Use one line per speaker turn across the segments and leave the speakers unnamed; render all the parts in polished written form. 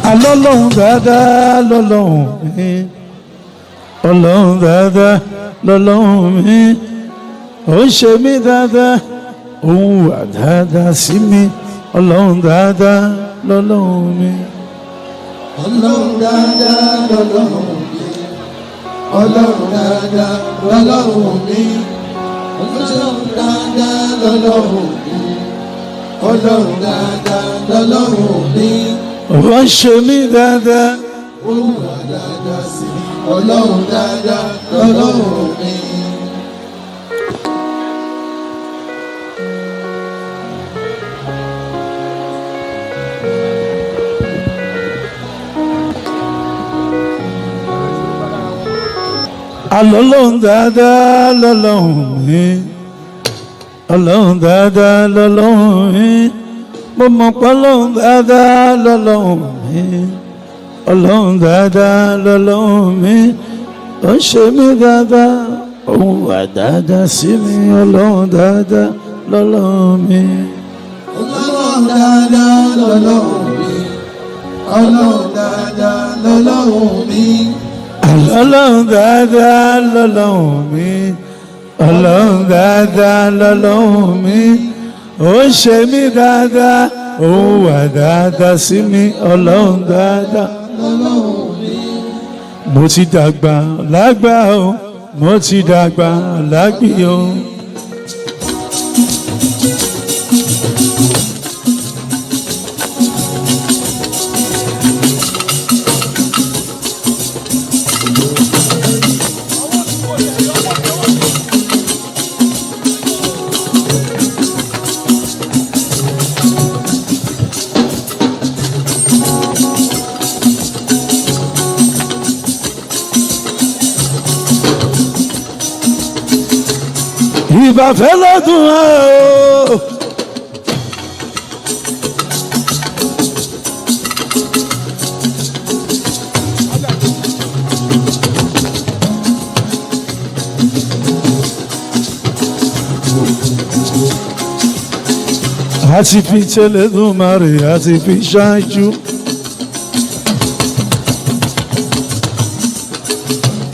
alọ́lọ́hún dáadáa lọ́lọ́hún mi ọlọ́hún dáadáa lọ́lọ́hún mi ó ń ṣe mí dáadáa òun wà dáadáa sí mi ọlọ́hún dáadáa lọ́lọ́hún mi.
ọlọ́hún dáadáa lọ́lọ́hún mi ọlọ́hún dáadáa lọ́lọ́hún mi ọlọ́hún dáadáa lọ́lọ́hún mi ọlọ́hún dáadáa lọ́lọ́hún mi.
ó ń ṣe mí dáadáa
òun wà dáadáa sí mi ọlọ́hún dáadáa lọ́lọ́hún mi.
alọ́lọ́hún dáadáa lọ́lọ́hún mi ọlọ́hún dáadáa lọ́lọ́hún mi mo mọ̀ pé ọlọ́hún dáadáa lọ́lọ́hún mi ọlọ́hún dáadáa lọ́lọ́hún mi ó ń ṣe mí dáadáa òun wà dáadáa sí mi ọlọ́hún dáadáa lọ́lọ́hún mi.
ọlọ́hún dáadáa lọ́lọ́hún mi ọlọ́hún dáadáa lọ́lọ́hún mi.
ọlọ́hún dáadáa lọ́lọ́hún mi ọlọ́hún dáadáa lọ́lọ́hún mi ó ń ṣe mí dáadáa òun wà dáadáa sí mi ọlọ́hún dáadáa
lọ́lọ́hún mi.
mo ti dàgbà lágbà o mo ti dàgbà lágbì o. ìbàfẹ́ lọ́dún o. àti fi tẹlẹdùmarè àti fi ṣáájú.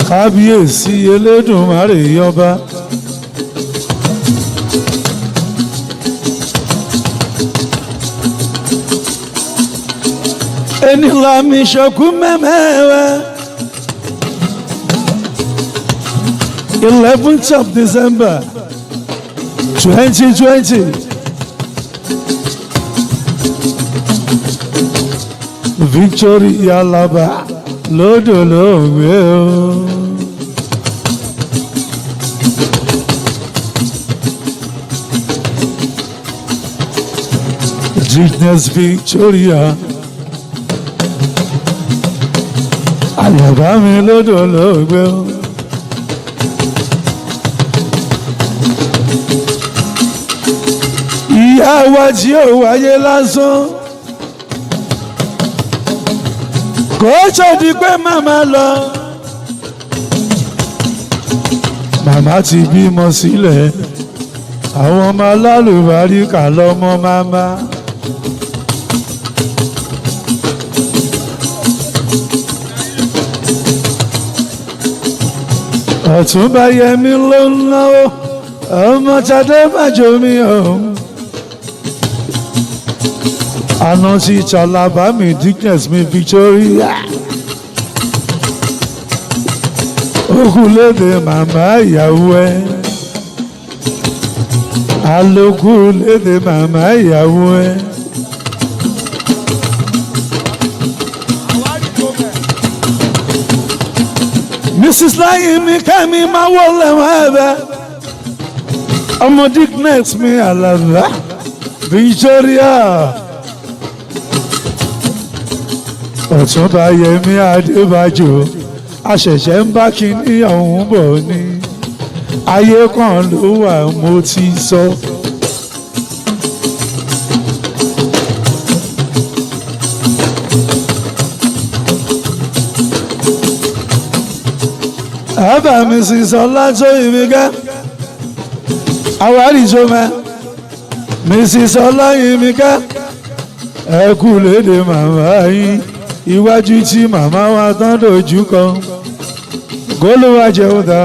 kábíyèsí elédùmarè yọba. ẹni lámì ṣọkú mẹ́mẹ́wẹ́ 11th of December 2020 Victory Alaba lódò lóògbé o. Dignus Victoria Alaba mi lódò lóògbé o. ìyá wa tí ó wáyé lásán kò ṣòdì pé màmá lọ. màmá ti bímọ sílẹ̀ àwọn ọmọ alálùbáríkà lọ́mọ màmá. Ọ̀túnba Yẹmí ló ń náwó ọmọ Tadé Bàjọ́mí ọ̀hún. àná ti Tàlàbá mi Dignus mi Victoria. Ogunlédè màmá ìyàwó ẹ. Alógúnlédè màmá ìyàwó ẹ. Mrs. Láyìnmí Kẹ́mi máa wọlé wọn ẹ̀bẹ̀. ọmọ Dignus mi Àlàbá Victoria. Ọ̀túnba Yẹmí Adébájò àṣẹ̀ṣẹ̀ ń bá kinní ọ̀hún bọ̀ ni ayé kan ló wà mo ti sọ. àbá Mrs. Ọlátóyìnbíkà àwárí jọmọ Mrs. Ọláyìnbíkà ẹ kú lédè màmá yín. iwájú tí màmá wa tán dojú kan kólúwa jẹun dá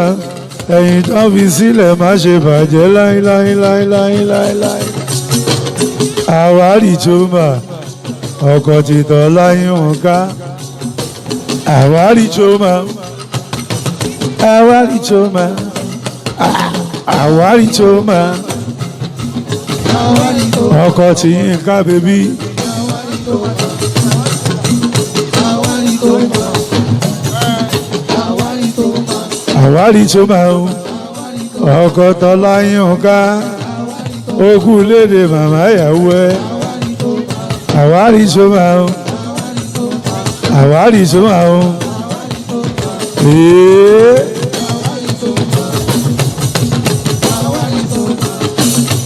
ẹ̀yìn tán fi sílẹ̀ má ṣe bàjẹ́ láíláíláíláíláí. àwárí tó mà ọkọ̀ tìtọ̀ láyé wọn ká àwárí tó mà àwárí tó mà àwárí tó mà ọkọ̀ tí yín ká bèbí. àwárí tó mà ọkọ̀ tọ́lá yín ká okú léde màmá ìyàwó ẹ àwárí tó mà àwárí tó mà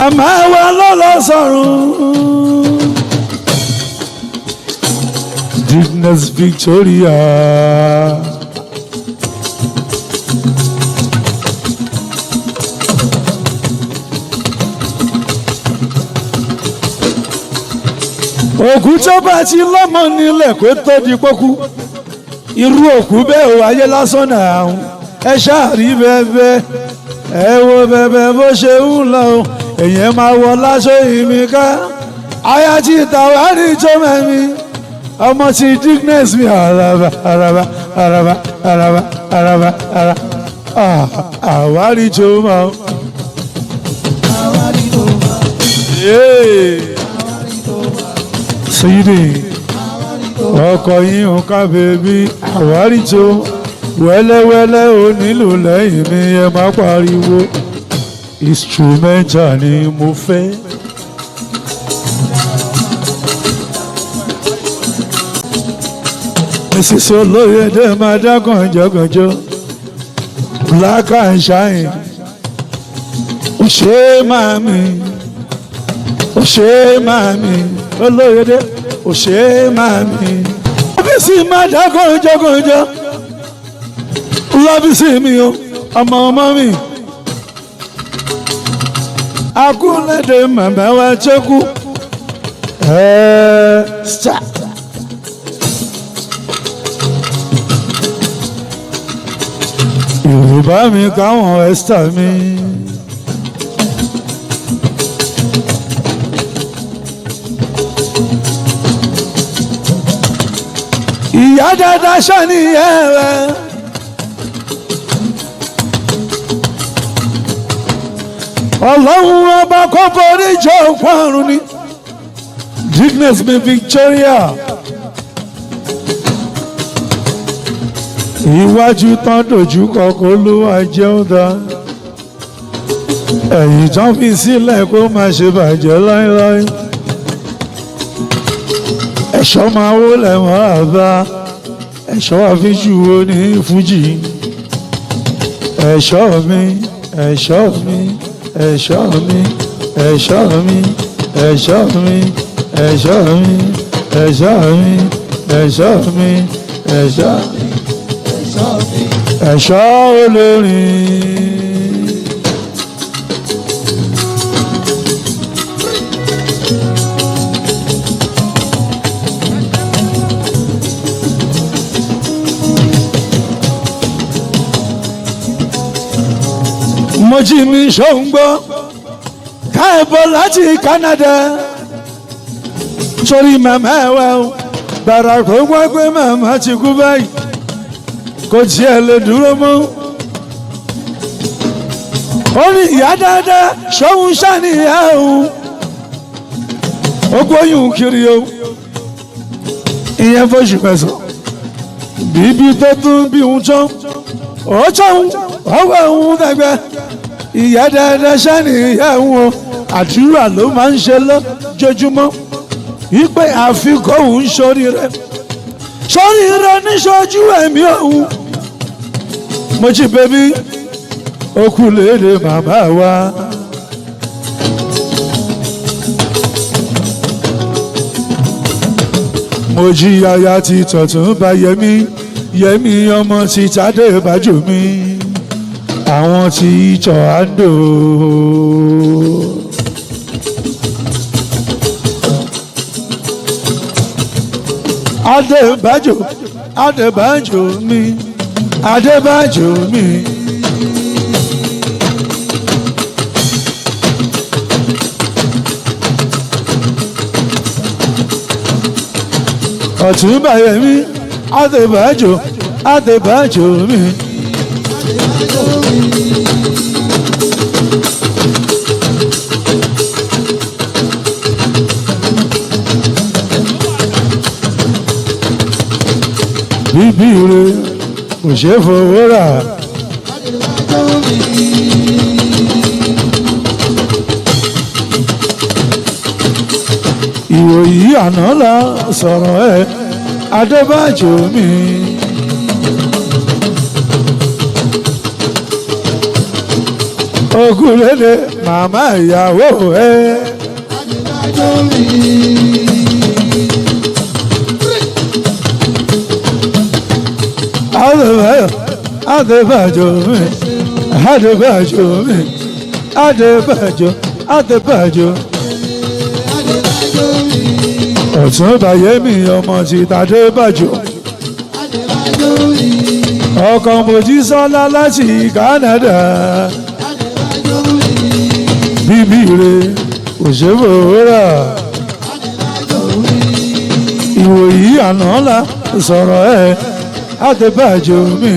àmọ́ wa lọ́lọ́ sọ̀rùn Dignus Victoria. òkú tó bá ti lọ́mọ nílẹ̀ kó tó di pọ́kú irú òkú bẹ́ẹ̀ ò wáyé lásán náà ẹ ṣáàrí bẹ́ẹ̀ ẹ wo bẹ́ẹ̀ bó ṣe ń lọ èyàn máa wọ láṣọ ìmí ká aya ti tàwárí tó mẹ́mi ọmọ ti Dignus mi àràbà àràbà àràbà àràbà àràbà àràbà àwárí tó máa. Sídì ọkọ̀ yín ò ká bèbí àwárí tó wẹ́lẹ́wẹ́lẹ́ ò nílò lẹ́yìn mi ẹ má pariwo instrumental ni mo fẹ́. Mrs. Olóyèdè máa dá gànjọ́gànjọ́ black and shine ó ṣe màmí ó ṣe màmí Olóyèdè ó ṣe màmí. Lábísí máa dá gànjọ́gànjọ́ Lábísí mi o ọmọ ọmọ mi akúnlẹ̀dẹ̀ màmá wa ṣẹ́kù star. Yorùbá mi káwọn ẹ́sítà mi. Ìyá dáadáa ṣáni ẹ̀rẹ̀. Ọlọ́run ọba kó borí jọ òpárun ni. Dignus mi Victoria. Iwájú tán dojú kọ kó ló wá jẹun dá. Ẹ̀yìn tán fi sílẹ̀ kó má ṣe bàjẹ́ láéláé. Ẹ̀ṣọ́ máa wó lẹ́wọ̀n àbá. Ẹ̀ṣọ́ àfíjù wo ní fújì. Ẹ̀ṣọ́ mi, ẹ̀ṣọ́ mi, ẹ̀ṣọ́ mi, ẹ̀ṣọ́ mi, ẹ̀ṣọ́ mi, ẹ̀ṣọ́ mi, ẹ̀ṣọ́ mi, ẹ̀ṣọ́ mi, ẹ̀ṣọ́ mi. Ẹ̀ṣọ́ olórin. Mojí mi ṣòǹgbọ́ káàbọ̀ láti Canada sórí màmá ẹ̀ wá o gbàrà tó gbọ́ pé màmá ti kú báyìí kò tiẹ̀ lè dúró mọ́. Ó ní ìyá dáadáa ṣóhun ṣàníyá òun ó gbóyún kiri o ìyẹn fóṣù mẹ́sàn-án bíbí tó tún bí òun tán ó tọ́hún ọwọ́ òun dàgbà ìyá dáadáa ṣàníyá òun àdúrà ló máa ń ṣe lójoojúmọ́ wípé àfikún òun sórí rẹ̀ níṣojú ẹ̀mí òun. Mojí bèbí okú lédè màmá wa. Mojí aya ti tọ̀tún bá Yẹmí ọmọ ti Tádé bájú mi àwọn ti ìjọ àndó. Adébájò Adébájò mi Adébájò mi. Ọ̀túnba Yẹmí Adébájò Adébájò mi. Bíbí rẹ̀ kò ṣe é fowó rà. Ìwòyí àná la sọ̀rọ̀ ẹ̀ Adébájò mi. Ògúnlédè màmá ìyàwó ẹ̀. Adébájò mi. Adébájò mi, Adébájò mi, Adébájò, Adébájò. Ọ̀túnba Yẹmí ọmọ ti Adébájò. Ọkọ Mojísọ́lá láti Canada. Bíbí rẹ̀ kò ṣe é fowó rà. Ìwòyí àná la sọ̀rọ̀ ẹ̀ Adébájò mi.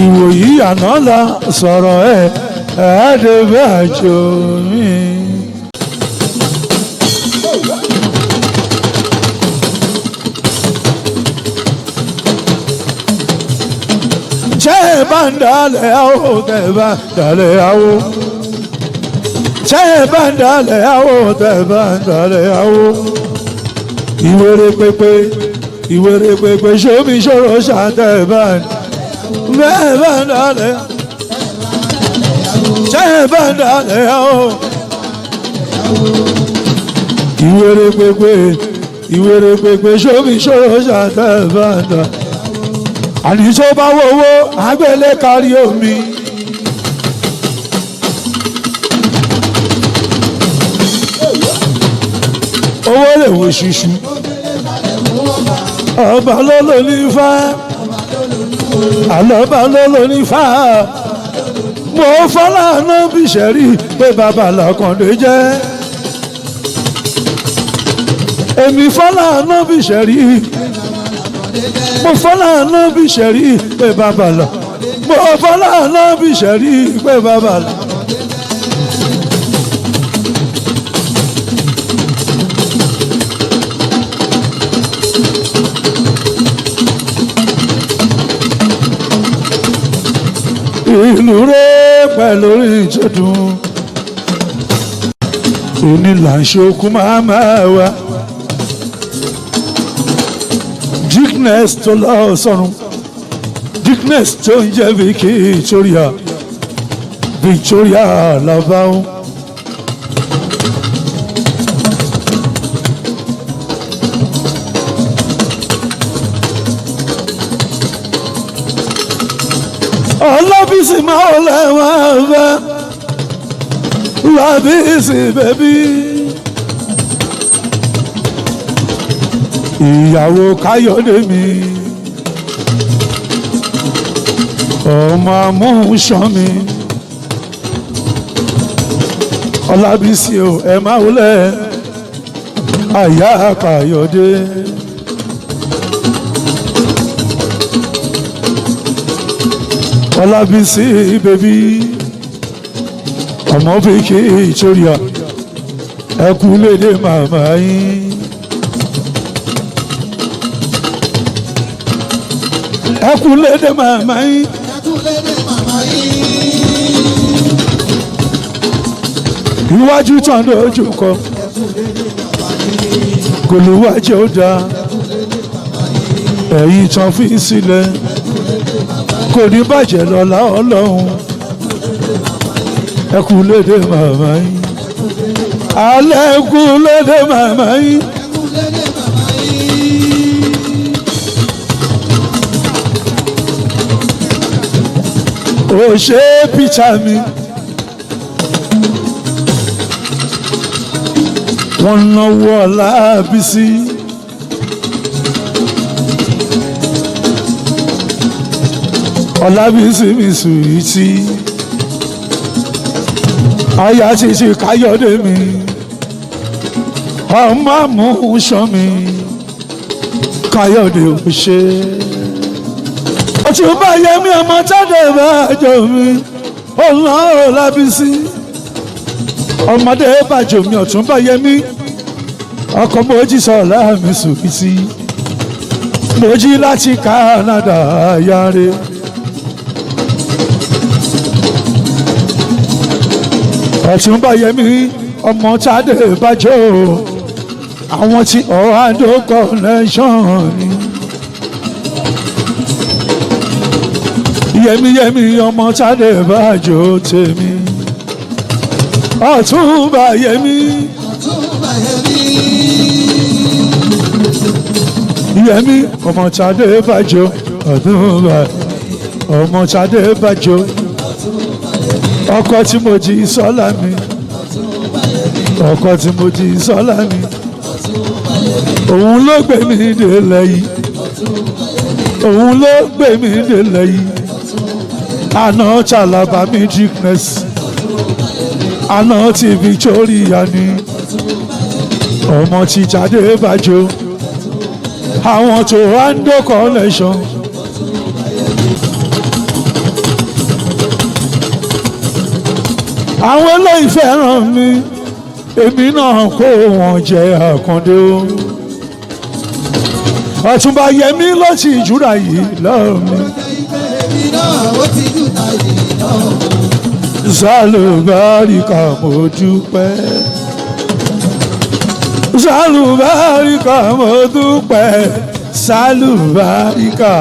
Ìwòyí àná la sọ̀rọ̀ ẹ̀ Adébájò mi. Ṣé bá ń dalẹ̀ àwọ̀ tẹ̀ bá ń dalẹ̀ àwọ̀? Ṣé bá ń dalẹ̀ àwọ̀ tẹ̀ bá ń dalẹ̀ àwọ̀? Ìwéré pépé ṣómi ṣòro ṣàtẹ̀ bá ń bẹ́ẹ̀ bá ń dalẹ̀. Ṣé bá ń dalẹ̀ àwọ̀? Ìwéré pépé ṣómi ṣòro ṣàtẹ̀ bá ń dalẹ̀. Àní tó bá wọ́wọ́ àgbélé kárí omi. Owó lè wo ṣíṣú. Ọba ló lò ní Ifá. Àlọ́ba ló lò ní Ifá. Mo fọ́lànà bí ṣẹ̀rí pé bàbá Làkàndé jẹ́. Èmi fọ́lànà bí ṣẹ̀rí. Mo fọ́lànà bí ṣẹ̀rí pé bàbá lọ. Mo fọ́lànà bí ṣẹ̀rí pé bàbá lọ. Ìlú rẹ̀ pẹ̀lú ìjọdún. Onílànṣokú máa máa wá. Dickness tó lọ sọ́run, Dickness tó ń jẹ́ Victoria, Victoria làbáwọn. Ọlábísí máa ń lẹ́wọ̀n fẹ́, Lábísí bẹ́bí. Ìyàwó Káyọ̀dé mi, ọmọ amúṣan mi. Ọlábísí o ẹ máa wọlé, àyà Káyọ̀dé. Ọlábísí bèbí, ọmọ Victoria, ẹ kú lédè màmá yín. Ẹ kú lédè màmá yín. Iwájú tán lójú kọ, kòlúwájú ó dáa, ẹ̀yìn tán fi sílẹ̀, kò ní bàjẹ́ lọ́lá Ọlọ́run. Ẹ kú lédè màmá yín. Alẹ́ kú lédè màmá yín. Ó ṣe píṣà mi. wọ́n náwó Ọlábísí. Ọlábísí mi sùwìtì. Aya ṣíṣe Káyọ̀dé mi. Ọmọ àmúṣọ mi. Káyọ̀dé ò ṣe. Ọ̀túnba Yẹmí ọmọ Tádé Bàjọ́ mi. Ọ̀nà Ọlábísí. Ọmọdé Bàjọ́ mi Ọ̀túnba Yẹmí. Ọkọ Mojísọ́lá mi sùwìtì. Mojí láti Canada yáre. Ọ̀túnba Yẹmí ọmọ Tádé Bàjọ́ àwọn tí Ohando connection ni. Yẹmí ọmọ Tádé Bàjọ́ tèmi. Ọ̀túnba Yẹmí. Yẹmí ọmọ Tádé Bàjọ́. Ọ̀túnba ọmọ Tádé Bàjọ́. Ọkọ tí Mojísọ́lá mi. Ọkọ tí Mojísọ́lá mi. Òun ló gbé mi délẹ̀ yìí. Òun ló gbé mi délẹ̀ yìí. Àná Chalaba Midrickness. Àná ti Victoria ni. Ọmọ tí Tádé Bàjọ́. Àwọn tó Ohando connection. Àwọn eléyìí fẹ́ràn mi. Èmi náà kó wọn jẹ Àkàndé o. Ọ̀túnba Yẹmí ló ti júra yìí lọ́ọ̀ mi. Sálùbáríkà mo dúpẹ́. Sálùbáríkà mo dúpẹ́. Sálùbáríkà.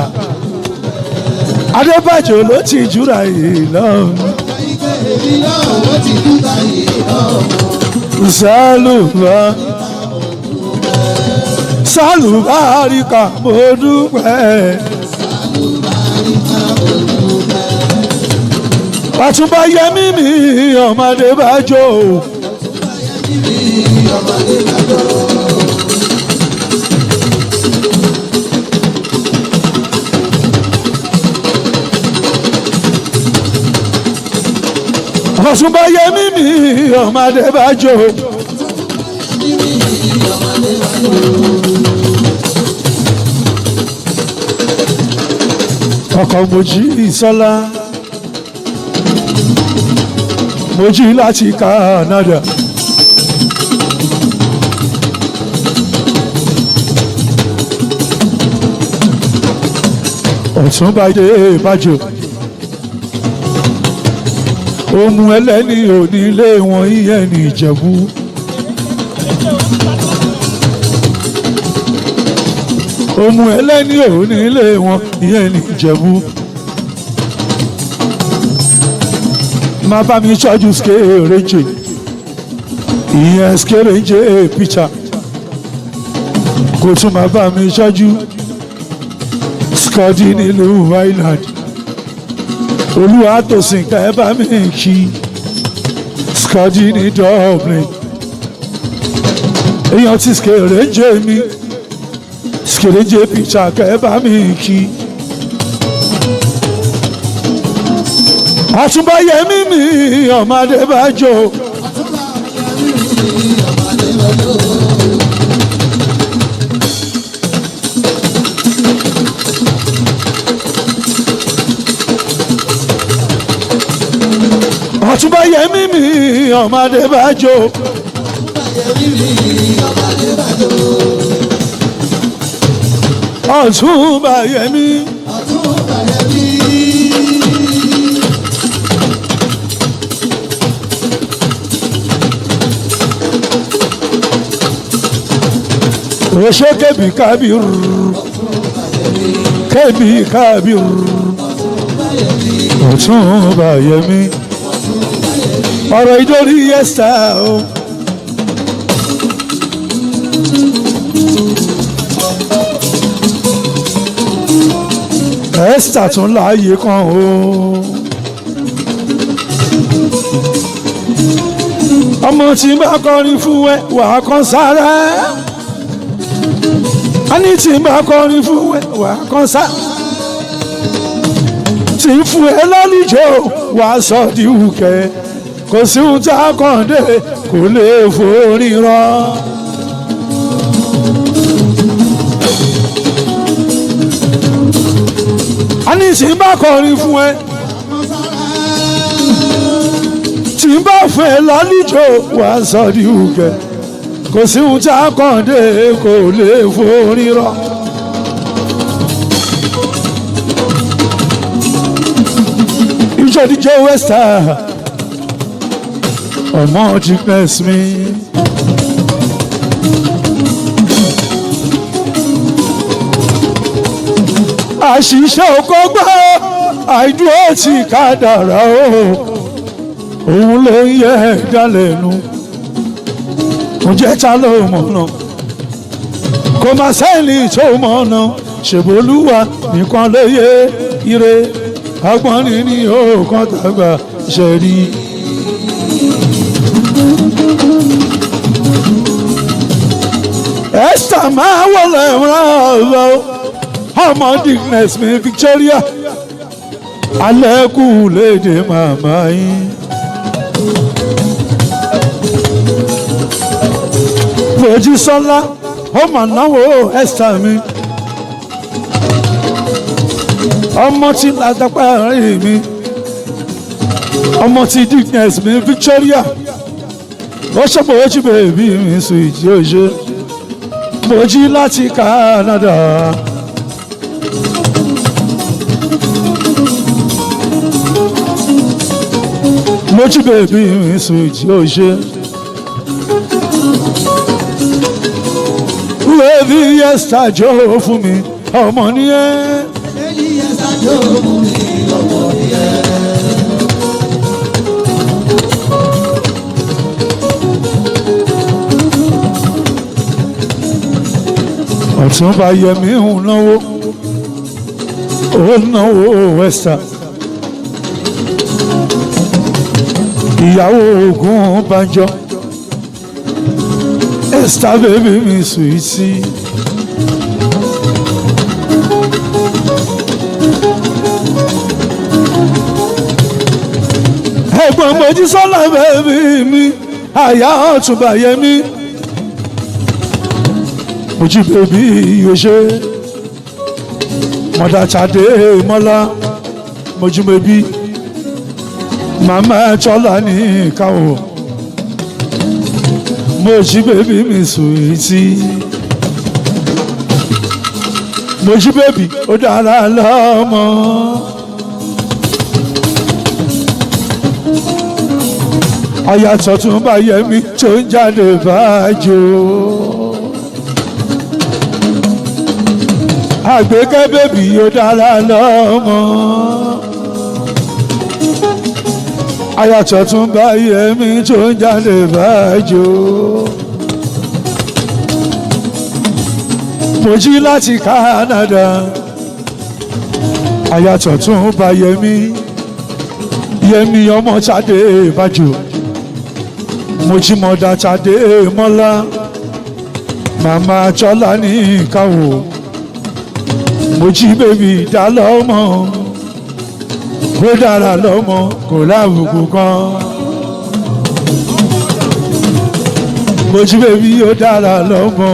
Adébàjọ́ ló ti júra yìí lọ́ọ̀ mi. Sálùbáríkà mo dúpẹ́. Ọ̀túnba Yẹmí mi ọmọdé Bàjọ́. Ọ̀túnba Yẹmí mi ọmọdé Bàjọ́. Ọkọ Mojísọ́lá. Mojí láti Canada. Ọ̀túnba Bàjọ́. Ohun ẹlẹ́ni onílé wọn ìyẹn ní Ìjẹ̀bú. Ohun ẹlẹ́ni onílé wọn ìyẹn ní Ìjẹ̀bú. Má bá mi ṣáájú Skereje. Ìyẹn Skereje picture. Kò tún má bá mi ṣáájú Skadi nílùú Island. Olúwatósìn ká ẹ bá mi kí Skadi ní Dublin. Èèyàn ti Skereje mi. Skereje picture ká ẹ bá mi kí. Ọ̀túnba Yẹmí mi ọmọdé Bàjọ́. Ọ̀túnba Yẹmí mi ọmọdé Bàjọ́. Ọ̀túnba Yẹmí. Oṣé Kẹ́bí Kábírù. Kẹ́bí Kábírù. Ọ̀túnba Yẹmí. Ọ̀rọ̀ ìdórí yẹ́sà o. Esther tún láàyè kan o. ọmọ tí bá kọrin fún ẹ wà á kàn sára a ní tí bá kọrin fún ẹ wà á kàn sára tí fún ẹ lálejò wà á sọ di wùkẹ́ kò sí ohun tá a kàn dé kò lè forí rọ. a ní tí bá kọrin fún ẹ tí n bá fẹ́ lálejò wà á sọ di wùkẹ́ kò sí ohun tá a kàn dé kò lè forí rọ. ìjọ díje wẹ́sítà ọmọ Dickness mi. àṣìṣe òkò gbọ́ àìdúró tí kádàrá o òun ló ń yẹ ẹ̀dá lẹ́nu kò jẹ́ ta ló mọ̀ náà kò má sẹ́ni tó mọ̀ náà ṣèbólúwa nìkan ló yẹ ire agbọ́n ní òkan tàgbà ṣe rí. Esther máa wọlé ìrànlọ́ ọmọ Dickness mi Victoria alẹ́ kù léde màmá yín. Mojísọ́lá ọmọ náwó Esther mi ọmọ tí ládàpá rí mi ọmọ tí Dickness mi Victoria ó ṣọ́pọ̀ ojú bèbí mi sùn ìjì òṣè mojí láti Canada. mojí bèbí mi sùn ìjì òṣè wẹ́ẹ́bí yẹ́sítà jọ fún mi ọmọ nìyẹn. Ọ̀túnba Yẹmí ń náwó ó náwó Esther ìyàwó Ògúnbànjọ Esther bèbí mi sùwìtì. ẹ̀gbọ́n Mojísọ́lá bèbí mi àyà Ọ̀túnba Yẹmí Mojí bèbí yòṣe mọ̀dà Tàdé Mọ́lá Mojí bèbí màmá Tọ́lá ní káwọ̀ Mojí bèbí mi sùwìtì. Mojí bèbí ó dára lọ́mọ. Aya Ọ̀túnba Yẹmí tó ń jáde bájò. Àgbékẹ́ bèbí ó dára lọ́mọ. Aya Ọ̀túnba Yẹmí tó ń jáde bájò. Mojí láti Canada. Aya Ọ̀túnba Yẹmí Yẹmí ọmọ Tàdé bájò. Mojí mọ̀dà Tàdé Mọ́lá màmá Tọ́lá ní káwọ̀ Mojí bèbí dá lọ́mọ ó dára lọ́mọ kò lábùkù kan. Mojí bèbí ó dára lọ́mọ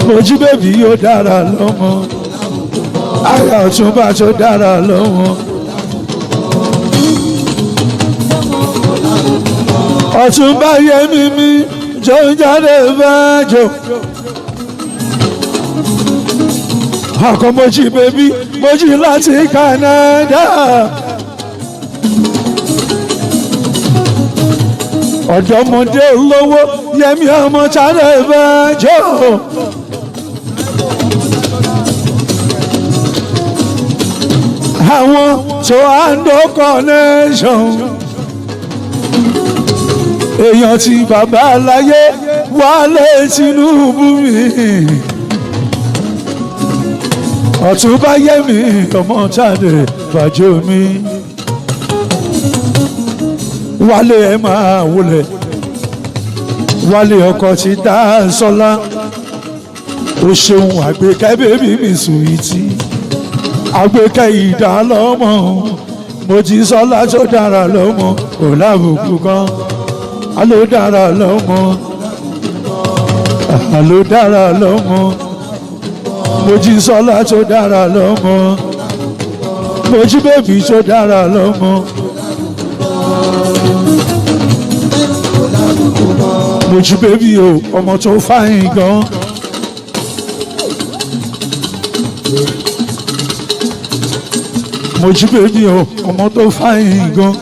Mojí bèbí ó dára lọ́mọ Aya Ọ̀túnba tó dára lọ́mọ. Ọ̀túnba Yẹmí mi jọ ń jáde bájò. Ọkọ Mojí bèbí Mojí láti Canada. Ọ̀dọ́mọdé olówó Yẹmí ọmọ jáde bájò. Àwọn tó àndó connection. Èèyàn tí bàbá aláyé Wálé Tinubu mi. Ọ̀túnba Yẹmí ọmọ Tàdé bájò mi. Wálé ẹ máa wọlé wálé ọkọ ti dá sọlá ó ṣeun àgbékẹ́ bébí mi sùwìtì àgbékẹ́ ìdá lọ́mọ Mojísọ́lá tó dára lọ́mọ kò lábùkù kan ló dára lọ́mọ ló dára lọ́mọ Mojísọ́lá tó dára lọ́mọ Mojí bébí tó dára lọ́mọ Mojí bébí o ọmọ tó fáyín gan. Mojí bébí o ọmọ tó fáyín gan.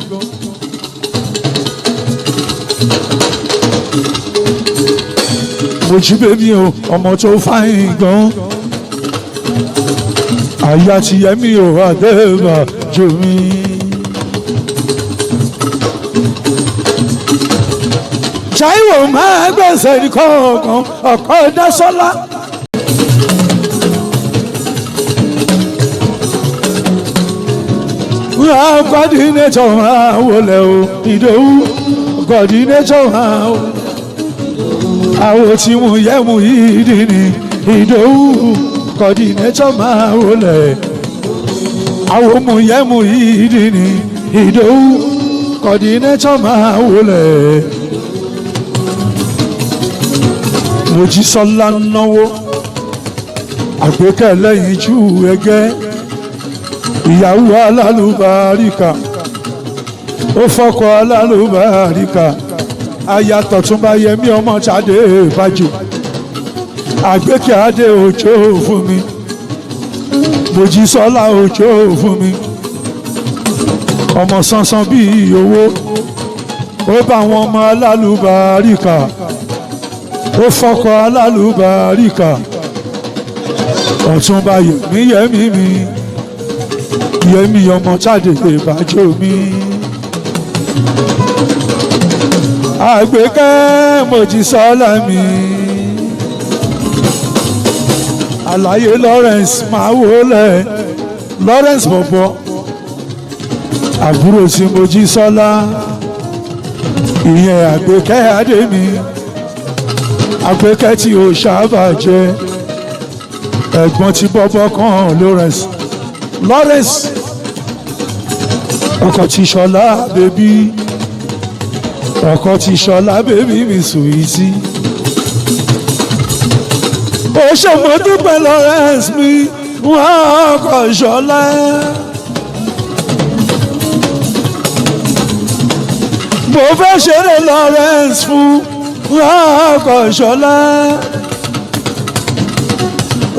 Mojí bébí o ọmọ tó fáyín gan. Àyà ti yẹmí o àdébà jò mí. Táíwò máa gbèsè ní kọ̀ọ̀kan ọkọ̀ Dásọ́lá. Coordinator máa wọlé o Ìdòwú coordinator máa wọlé. Àwọn tí mo yẹ mu yìí dì ní Ìdòwú coordinator máa wọlé. Àwọn mo yẹ mu yìí dì ní Ìdòwú coordinator máa wọlé. Mojísọ́lá náwó àgbékẹ́ lẹ́yìn jù ẹgẹ́ ìyàwó alálùbáríkà ó fọ́kọ alálùbáríkà ayàtọ̀ tún bá yẹmí ọmọ Ṣadé Bájò àgbékẹ́ adé òjò fún mi Mojísọ́lá òjò fún mi ọmọ sánsan bíi owó ó bá wọn ọmọ alálùbáríkà ó fọ́kọ alálùbáríkà ọ̀túnba yẹmí mi yẹmí ọmọ Ṣadé Bájò mi àgbékẹ́ Mojísọ́lá mi àlàyé Lawrence máa wọlé Lawrence bọ̀bọ̀ àbúrò tí Mojísọ́lá ìyẹn àgbékẹ́ adé mi àgbékẹ́ tí ò ṣàbàjẹ́ ẹ̀gbọ́n tí bọ́bọ́ kan Lawrence ọkọ tí Ṣọlá bèbí ọkọ tí Ṣọlá bèbí mi sùwìtì ó ṣe mo dúpẹ́ Lawrence mi wọ́n ọkọ Ṣọlá mo fẹ́ ṣeré Lawrence fún wọ́n ọkọ Ṣọlá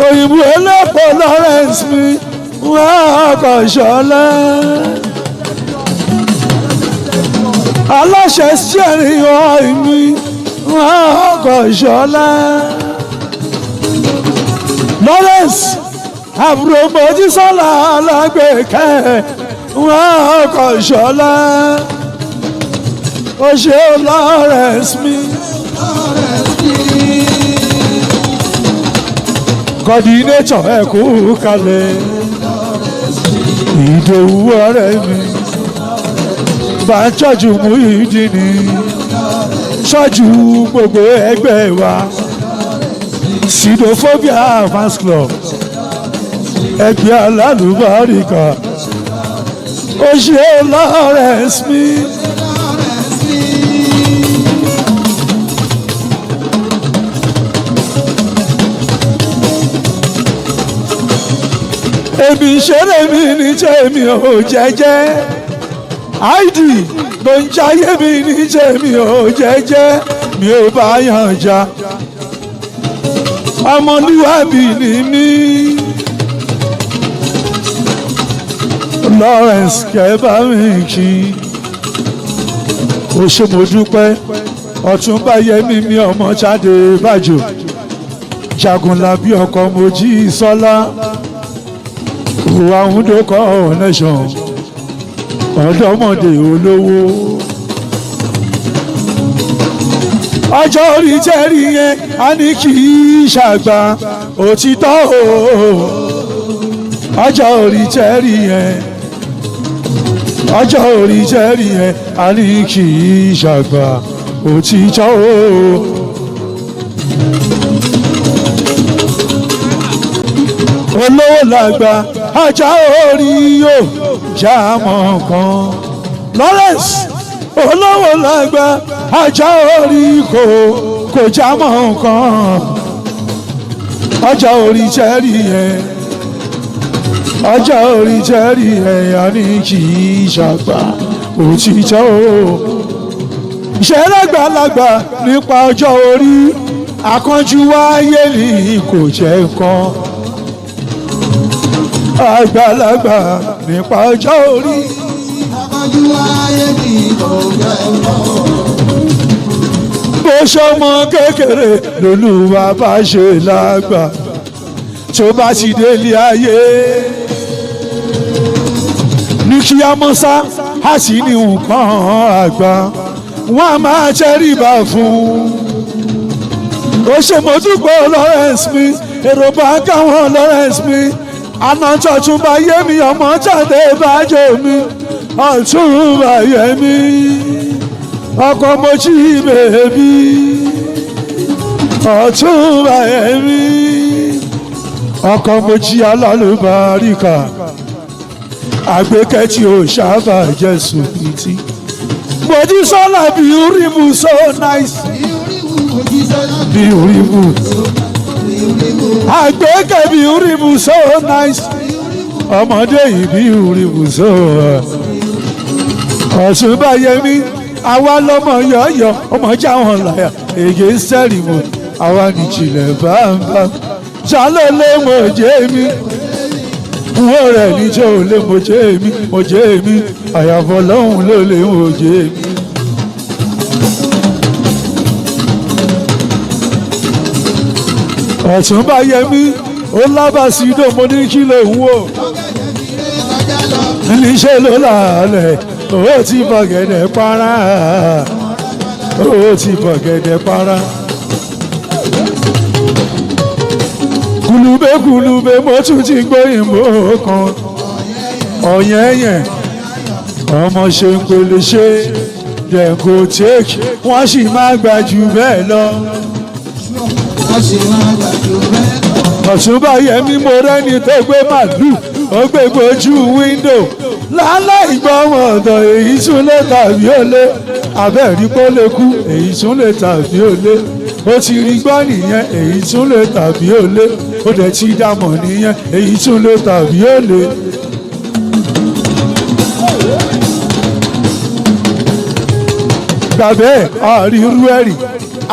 òyìnbó ẹlẹ́pọ̀ Lawrence mi wọ́n ọkọ Ṣọlá aláṣẹ steering oil mi wọ́n ọkọ Ṣọlá Lawrence àbúrò Mojísọ́lá alágbèékẹ́ wọ́n ọkọ Ṣọlá ó ṣe Lawrence mi. Coordinator ẹ kú kalẹ̀ Ìdòwú ọ̀rẹ́ mi bá ṣọ́ọ̀jù Muyideen ṣọ́ọ̀jù gbogbo ẹgbẹ́ wa Sidophobia fans club ẹgbẹ́ alálùbáríkà ó ṣe Lawrence mi. Èmi ṣeré mi ní tèmi ò jẹ́jẹ́ áìdì ló ń jayé mi ní tèmi ò jẹ́jẹ́ mi ò bá yàn já ọmọlúwàbí ni mí. Lawrence kẹ́bà mi kí o ṣe mo dúpẹ́ Ọ̀túnba yẹmí mi ọmọ Ṣadé Bájò Jagunlabi ọkọ Mojísọ́lá Wàhúndó connection ọ̀dọ́mọdé olówó ọjọ́ orí tẹ́rí yẹn a ní kì í ṣàgbà òtítọ́ o ọjọ́ orí tẹ́rí yẹn ọjọ́ orí tẹ́rí yẹn a ní kì í ṣàgbà òtítọ́ o. olówó làgbà ajá orí yóò já mọ́ kan. Lawrence olówó làgbà ajá orí kò já mọ́ kan. ọjà orí jẹ́rì yẹn ọjà orí jẹ́rì yẹn a ní kì í ṣàgbà òtítọ́ o. ìṣẹ́ lágbàlagbà nípa ọjọ́ orí akánjú wáyé ní kò jẹ́ nǹkan. àgbàlagbà nípa ọjọ́ orí
akánjú wáyé ní kò jẹ́ nǹkan.
bó ṣọmọ kékeré lolúwa bá ṣe lágbà tó bá ti délé ayé ní kí á mọ́ sá á sì ní nǹkan àgbà wọ́n á máa tẹríba fún. ó ṣe mọ́túpọ̀ Lawrence mi èrò bá káwọn Lawrence mi ànátọ̀ tún bá yé mi ọmọ jáde bájò mi ọ̀tún bá yé mi ọkọ̀ mojí bèbí ọ̀tún bá yé mi ọkọ̀ mojí alálùbáríkà àgbékẹ́tì ò ṣáàbà jésù pìtì. Mojísọ́lá beautiful so nice beautiful àgbékẹ́ beautiful so nice ọmọdé yìí beautiful so ọ̀tún bá yẹ mí àwa lọmọ yọ̀ọ̀yọ̀ ọmọ jáwọn láyà èyí sẹ́rì mọ́ àwa nìjìnlẹ̀ bámbá jálẹ̀ lé mọ̀jẹ́ mi wọ́n rẹ̀ níjọ́ ò lé mọ̀jẹ́ mi àyàfọ́ lọ́hùn ló lé mọ̀jẹ́ mi. ọ̀tún bá yẹ mí ó lábàásídò mo ní kí lè ń wò níṣẹ́ ló làálẹ̀ ó ti bọ̀gẹ̀dẹ̀ para ó ti bọ̀gẹ̀dẹ̀ para. kùlùbé mo tún ti gbóyìnbó kan ọ̀yẹ́yẹ̀ ọmọ ṣe ń pèlè ṣe dem go take wọ́n sì máa gbà jù bẹ́ẹ̀ lọ. ọ̀tún bá yẹ mí mo rẹ́ni tó gbé màlúù ó gbé gbójú wíńdò lálẹ́ ìgbọ́mọ̀ ọ̀dọ̀ èyí tún lè tàbí ó lé abẹ́rí kó lè kú èyí tún lè tàbí ó lé ó ti rí gbọ́ nìyẹn èyí tún lè tàbí ó lé ó dẹ̀ ti dámọ̀ nìyẹn èyí tún lè tàbí ó lé. gbàgbé àrírú ẹ̀rì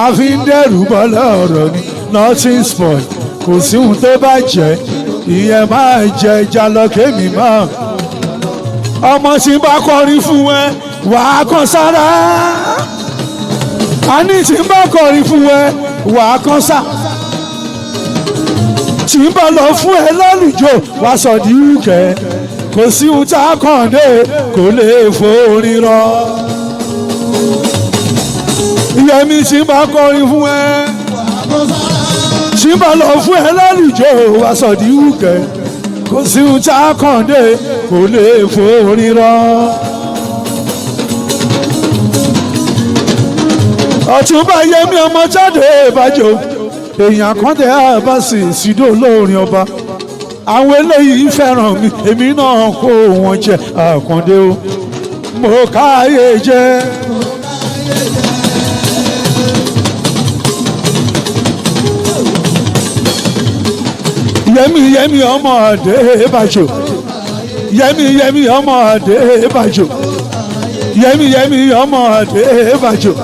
a fi ń dẹ́rù bọ́lá ọ̀rọ̀ ni nothing spoil kò sí ohun tó bá jẹ́ ìyẹn máa jẹ ẹja lọ kémi máa ọmọ tí bá kọrin fún ẹ wàá kan sára àní tí bá kọrin fún ẹ wàá kan sá tí bá lọ fún ẹ lálùjọ wàá sọ di ìkẹ kò sí ohun tá a kàn dé kò lè forin rọ ìyẹmí tí bá kọrin fún ẹ tí bá lọ fún ẹ lálùjọ wàá sọ di ìkẹ kò sí ohun tá a kàn dé kò lè forin rọ. ọ̀tún bá yẹ mí ọmọ jáde ìbàjọ́ èèyàn kan tẹ àbáṣe ìsìdó olórin ọba àwọn eléyìí fẹ́ràn mi èmi náà kó wọn jẹ àkàndé o mo káyé jẹ. yẹmi ọmọ àdé ìbàjọ́ yẹmi ọmọ àdé ìbàjọ́ yẹmi ọmọ àdé ìbàjọ́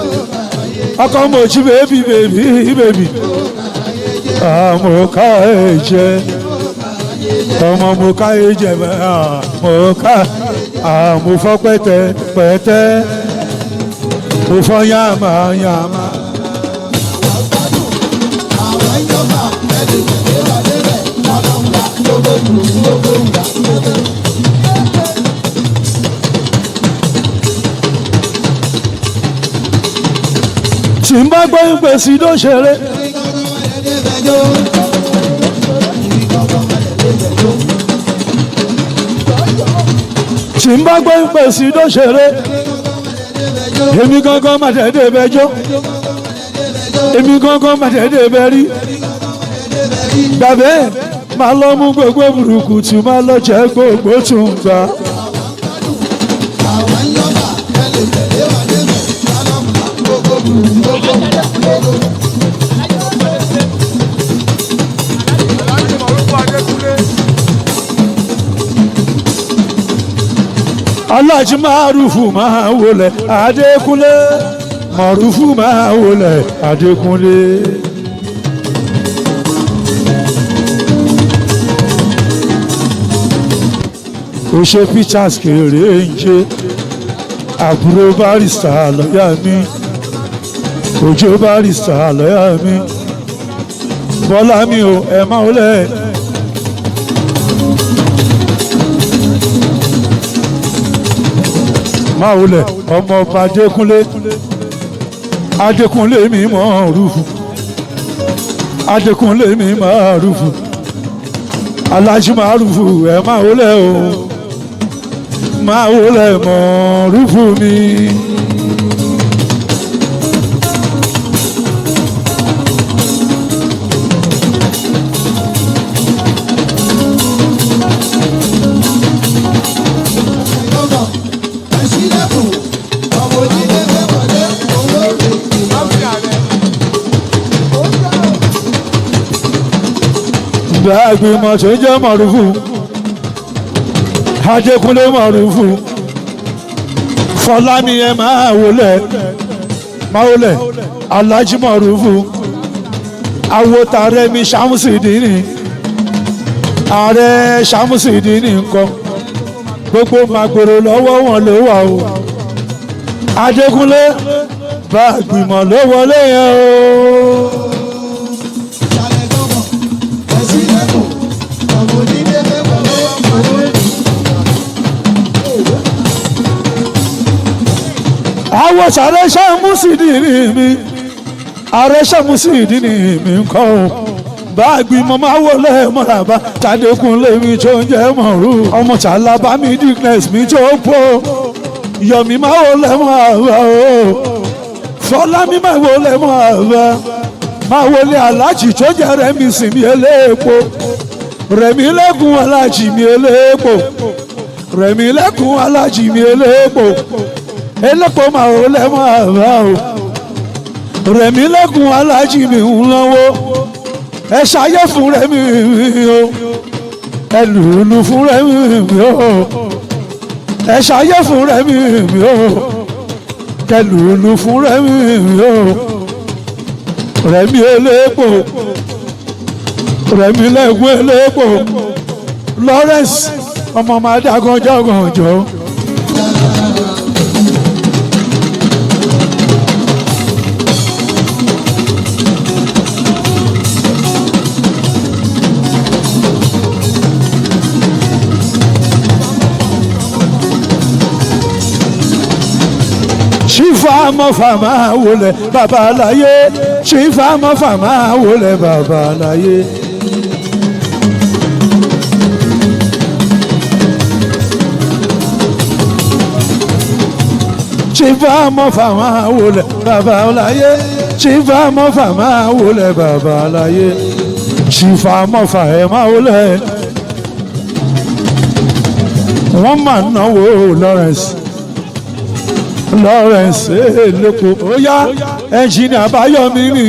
ọkọ mojí bèbí mo ká ẹ jẹ ọmọ mo ká ẹ jẹ mo fọ pẹ̀tẹ̀ mo fọ yàmà. tí n bá gbọ́ ìpè sí ló ṣeré. tí n bá gbọ́ ìpè sí ló ṣeré. èmi gangan má dédé bẹjọ́ èmi gangan má dédé bẹrí gbàgbé má lọ mú gbogbo burúkú tí má lọ jẹ gbogbo tún gbà. Aláàjì Márùfù máa wọlé Adékúnlé Márùfù máa wọlé Adékúnlé. Ó ṣe Peters kéré ń ṣe àbúrò barista lọ́yà mi òjò barista lọ́yà mi Bọ́lá mi ò ẹ̀ máa wọlé. Máa wọlé ọmọ ọba Adékúnlé Adékúnlé mi Márùfù Adékúnlé mi Márùfù Aláàjì Márùfù ẹ̀ máa wọlé o máa wọlé Márùfù mi. Gbàgbìmọ̀ tó jẹ́ Márùfù Adékúnlé Márùfù Fọlámi ẹ máa wọlé Aláàjì Márùfù awotare mi Ṣàmùsídìní ààrẹ Ṣàmùsídìní nǹkan gbogbo màgbèrò lọ́wọ́ wọn ló wà o Adékúnlé Gbàgbìmọ̀ ló wọlé yẹn o. Àwọn sàrẹ́ Ṣàmùsídìní mi ààrẹ Ṣàmùsídìní mi ń kọ́ o Gbàgbìmọ̀ máa wọlé mọ́ràbá Tàdékúnlé mi tó ń jẹ́ Mọ̀rú ọmọ Tàlábà mi Dickness mi tó pọ̀ Yọ̀mí máa wọlé mọ́ràbá o Fọlámi máa wọlé mọ́ràbá máa wọlé Aláàjì tó jẹ́ Rẹ̀mí Sìnmi eléèpo Rẹ̀mí lẹ́kùn Aláàjì mi eléèpo Rẹ̀mí lẹ́kùn Aláàjì mi eléèpo elépo máa wọlé mọ́ràbá o Rẹ̀mí lẹ́kùn Aláàjì mi ń lọ́wọ́ ẹ ṣayé fún Rẹ̀mí o ẹ lùlù fún Rẹ̀mí o ẹ ṣayé fún Rẹ̀mí o ẹ lùlù fún Rẹ̀mí o Rẹ̀mí elépo Rẹ̀mí lẹ́kùn elépo Lawrence ọmọ máa dá gànjọ́. Ṣífà mọ́fà máa wọlé bàbá láyé Ṣífà mọ́fà máa wọlé bàbá láyé. Ṣífà mọ́fà máa wọlé bàbá láyé Ṣífà mọ́fà máa wọlé bàbá láyé Ṣífà mọ́fà ẹ̀ máa wọlé. Wọ́n máa náwó Lawrence elépo ó yá ẹnjìnì Àbáyọ̀mí ní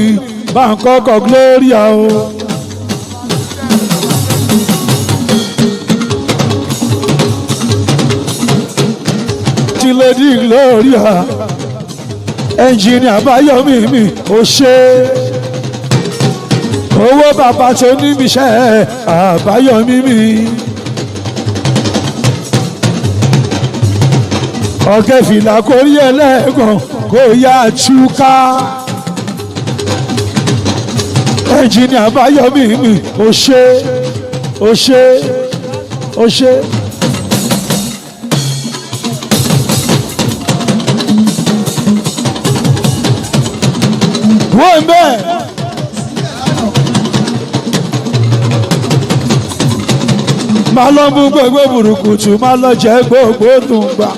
Bangkok Gloria o. ti Lady Gloria ẹnjìnì Àbáyọ̀mí mi ó ṣe owó bàbá tó níbi iṣẹ́ Àbáyọ̀mí mi. Ọ̀gẹ́ fìlà kò rí ẹlẹ́gàn kò yá túká. Ẹnjìnì Àbáyọ̀mí mi ó ṣe ó ṣe ó ṣe. Wọ́n bẹ́ẹ̀. Má lọ mú gbogbo burúkutu má lọ jẹ gbogbo tó ń gbà.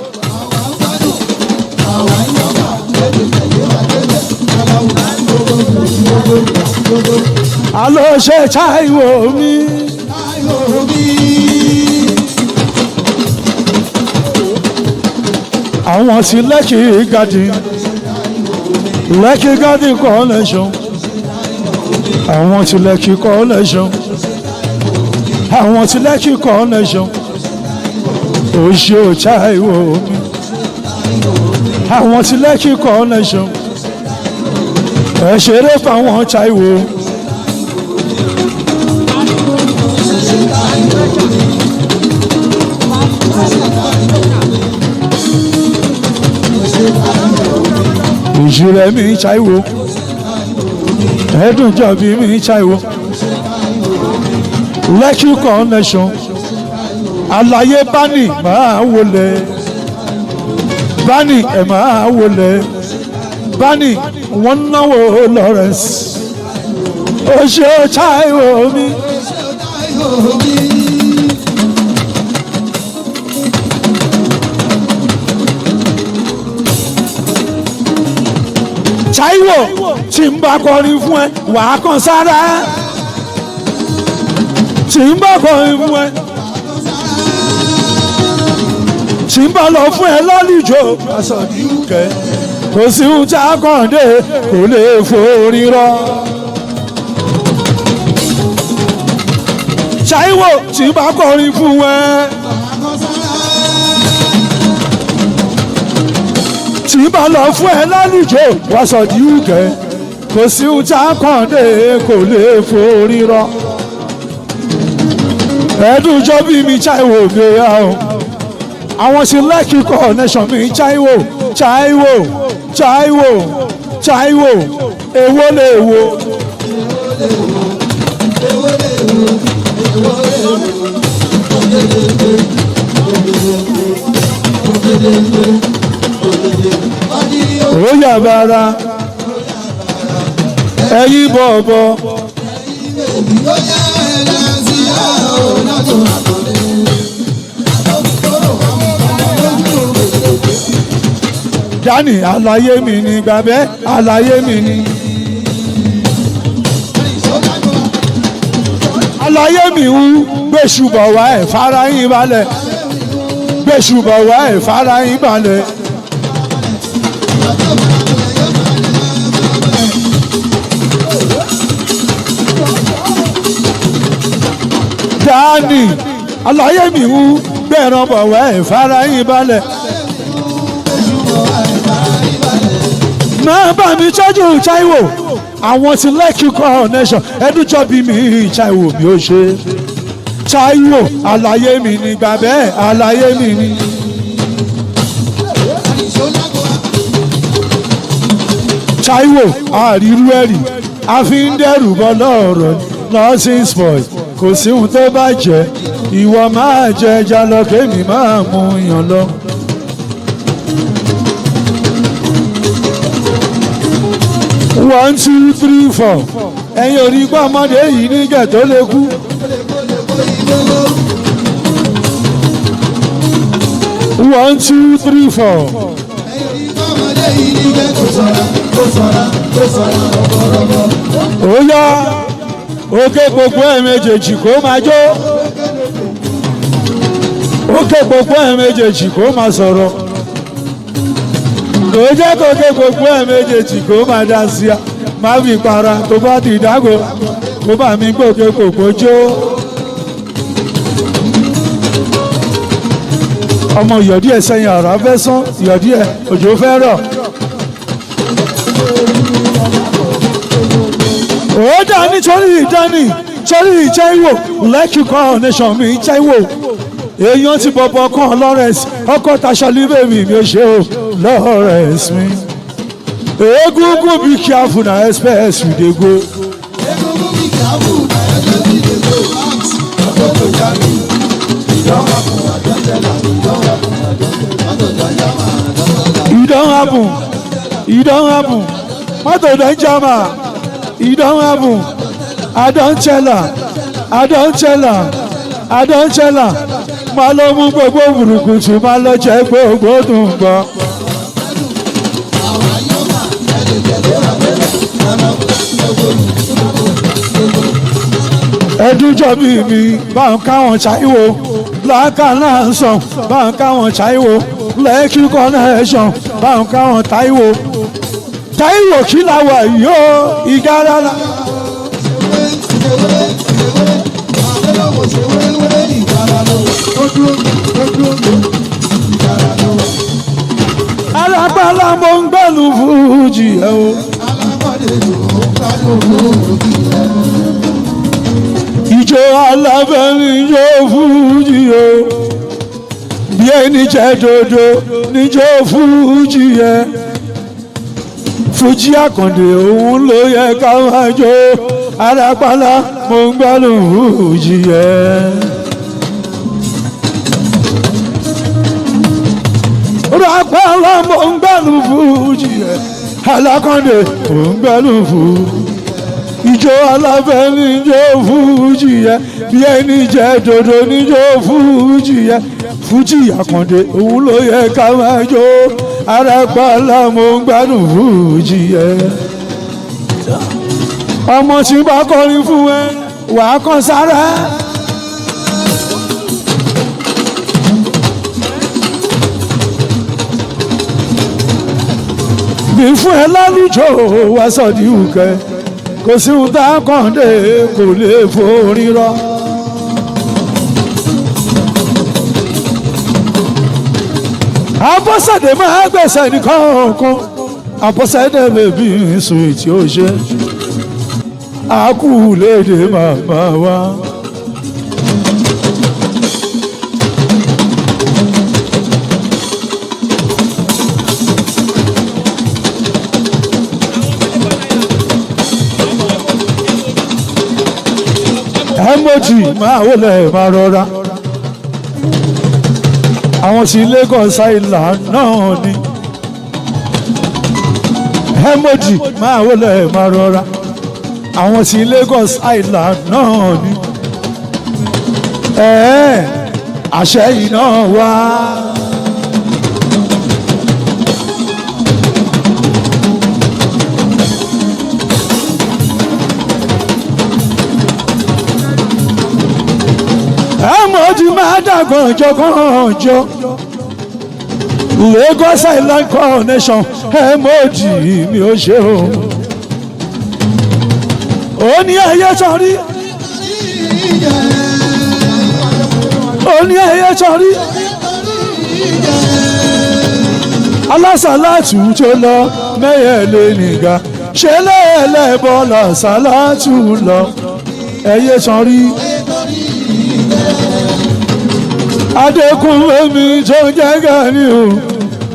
Àlọ́ ṣe Táíwò mi. Àwọn ti Lekki Garden, Lekki Garden collection. Àwọn ti Lekki collection. Àwọn ti Lekki collection. Ó ṣe Táíwò mi. Àwọn ti Lekki collection. Ẹ ṣeré fáwọn Táíwò. Ìjìrẹ́ mi Táíwò, Ẹ̀dùnjọ́bí mi Táíwò, Lekki connection, Àlàyé Bani máa wọlé, Bani ẹ̀ máa wọlé, Bani wọ́n náwó Lawrence, ó ṣe Táíwò mi. Táíwò tí ń bá kọrin fún ẹ wàá kàn sára, tí ń bá kọrin fún ẹ, tí ń bá lọ fún ẹ lálejò àsọdíkẹ, kò sí ohun tí a kàn dé kò lè forí rọ. Táíwò tí ń bá kọrin fún ẹ, tí ń bá lọ fún ẹ lálejò àsọdíkẹ, kò sí ohun tí a kàn dé kò lè forí rọ. Ẹ̀dùnjọ́bí mi Táíwò gbéra o, àwọn ti Lekki connection mi Táíwò, Táíwò, Táíwò, Táíwò, èwo lè wo. Ó yà bàrà ẹ̀yin bọ̀bọ̀. Dani àlàyé mi ni gbàgbé àlàyé mi ni. Àlàyé mi ń gbèsùbọ̀ wá ẹ̀ fara yín balẹ̀, gbèsùbọ̀ wá ẹ̀ fara yín balẹ̀. Dani àlàyé mi ń gbẹ̀ràn bọ̀ wá ẹ̀ fara yín balẹ̀. Máa bá mi tọ́jú Táíwò, àwọn ti Lekki connection, Ẹ̀dùnjọ́bí mi Táíwò mi ò ṣe. Táíwò àlàyé mi ni gbàgbé àlàyé mi ni. Táíwò àrírú ẹ̀rì, a fi ń dẹ́rù bọ́ lọ́rọ̀ nursing sport, kò sí ohun tó bá jẹ́, ìwọ máa jẹ ẹja lọ kémi máa mú yàn lọ. One, two, three, four. Ẹ̀yin ò rí gbọ́ ọmọdé yìí nígẹ̀ tó lè kú. One, two, three, four. Ó yá òkè gbogbo ẹ̀ méjèèjì kó máa jó. Òkè gbogbo ẹ̀ méjèèjì kó máa sọ̀rọ̀. Kò jẹ́ kó ké gbogbo ẹ̀ méjèèjì kó máa dá sí a, má fi para tó bá ti dágò, kó bá mi gbòkè kòkó jó. Ọmọ ìyọ̀dí ẹ̀ sẹ́yìn ọ̀rọ̀ fẹ́ sán, ìyọ̀dí ẹ̀ òjò fẹ́ rọ̀. Ó dá nítorí ìdání, torí Táíwò, Lekki connection mi Táíwò. Èèyàn ti bọ̀bọ̀ kan Lawrence, ọkọ̀ taṣọ́lí bèbí mi ò ṣe o, Lawrence mi. Egungun be careful na express we dey go. Egungun be careful na express we dey go. E don happen, e don happen, mọ́tò don jam am, e don happen, I don tell am, I don tell am, I don tell am. Máa lọ mú gbogbo burúkutu, máa lọ jẹ gbogbo dùn gbọ́. ẹ̀dúnjọ́ bí mi bá ń káwọn ṣáíwò lákàlà ń sàn bá ń káwọn ṣáíwò lẹ́kí connection bá ń káwọn táíwò táíwò kí la wà yìí ó ìgárá la. alápàlà mo ń gbẹ́lu fújì ẹ̀ o. ìjọ alábẹ́ni yóò fújì o bí ẹni jẹ́ dodo níjọ́ fújì yẹ fújì Àkàndé òun ló yẹ ká máa jó alápàlà mo ń gbẹ́lu fújì yẹ. Àpàlà mo ń gbẹ́lu fújì yẹ Àkàndé mo ń gbẹ́lu fújì ìjọ alábẹ́ni ìjọ fújì yẹ bí ẹni jẹ́ dodo níjọ́ fújì yẹ fújì Àkàndé òun ló yẹ ká máa jó Àpàlà mo ń gbádùn fújì yẹ. ọmọ tí bá kọrin fún ẹ wàá kàn sára. bí fún ẹ lálùjọ wá sọ̀dí òkè kò sí ohun tá a Àkàndé kò lè forí rọ. Abọ́sẹ̀dé máa gbèsè nìkan kan Abọ́sẹ̀dé bèbí sùn tí ó ṣe àkú lédè màmá wa. Emoji máa wọlé máa rọra àwọn tí Lagos Island náà ni Emoji máa wọlé máa rọra àwọn tí Lagos Island náà ni àṣẹ yìí náà wá. Emoji máa dàgbọ́n jọgànjọ Lagos Island connection Emoji mi ò ṣe o. ó ní ẹyẹ sọrí ó ní ẹyẹ sọrí alásàlátù tó lọ mẹ́yẹ̀lé nìga ṣe lẹ́ẹ̀lẹ́ bọ́lá sàlátù lọ ẹyẹ sọrí. Adékúnlé mi tó jẹ́ Ganiu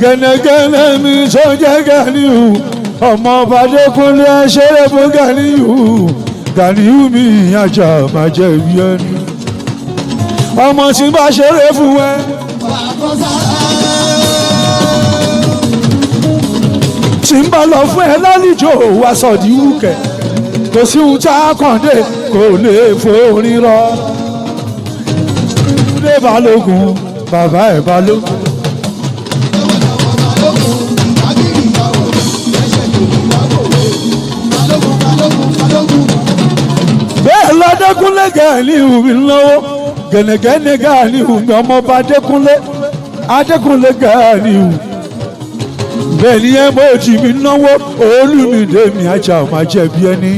gẹ́nẹ́gẹ́nẹ́ mi tó jẹ́ Ganiu ọmọ ọba Adékúnlé ṣeré fún Ganiu mi ajá máa jẹ́ ibi ẹni ọmọ tí bá ṣeré fún ẹ. tí ń bá lọ fún ẹ lálejò wá sọ̀dí wúkẹ́ kò sí ohun tá Àkàndé kò lè forí rọ. Ilé Balógun bàbá ẹ̀ Balógun. bẹ́ẹ̀ lọ́dẹ́kúnlé Ganiu mi lọ́wọ́ gẹ̀nẹ́gẹ́nẹ́ Ganiu mi ọmọọba Adékúnlé Ganiu bẹ́ẹ̀ ni Emoji mi náwó Olúmídé mi ajá ò máa jẹ̀bi ẹni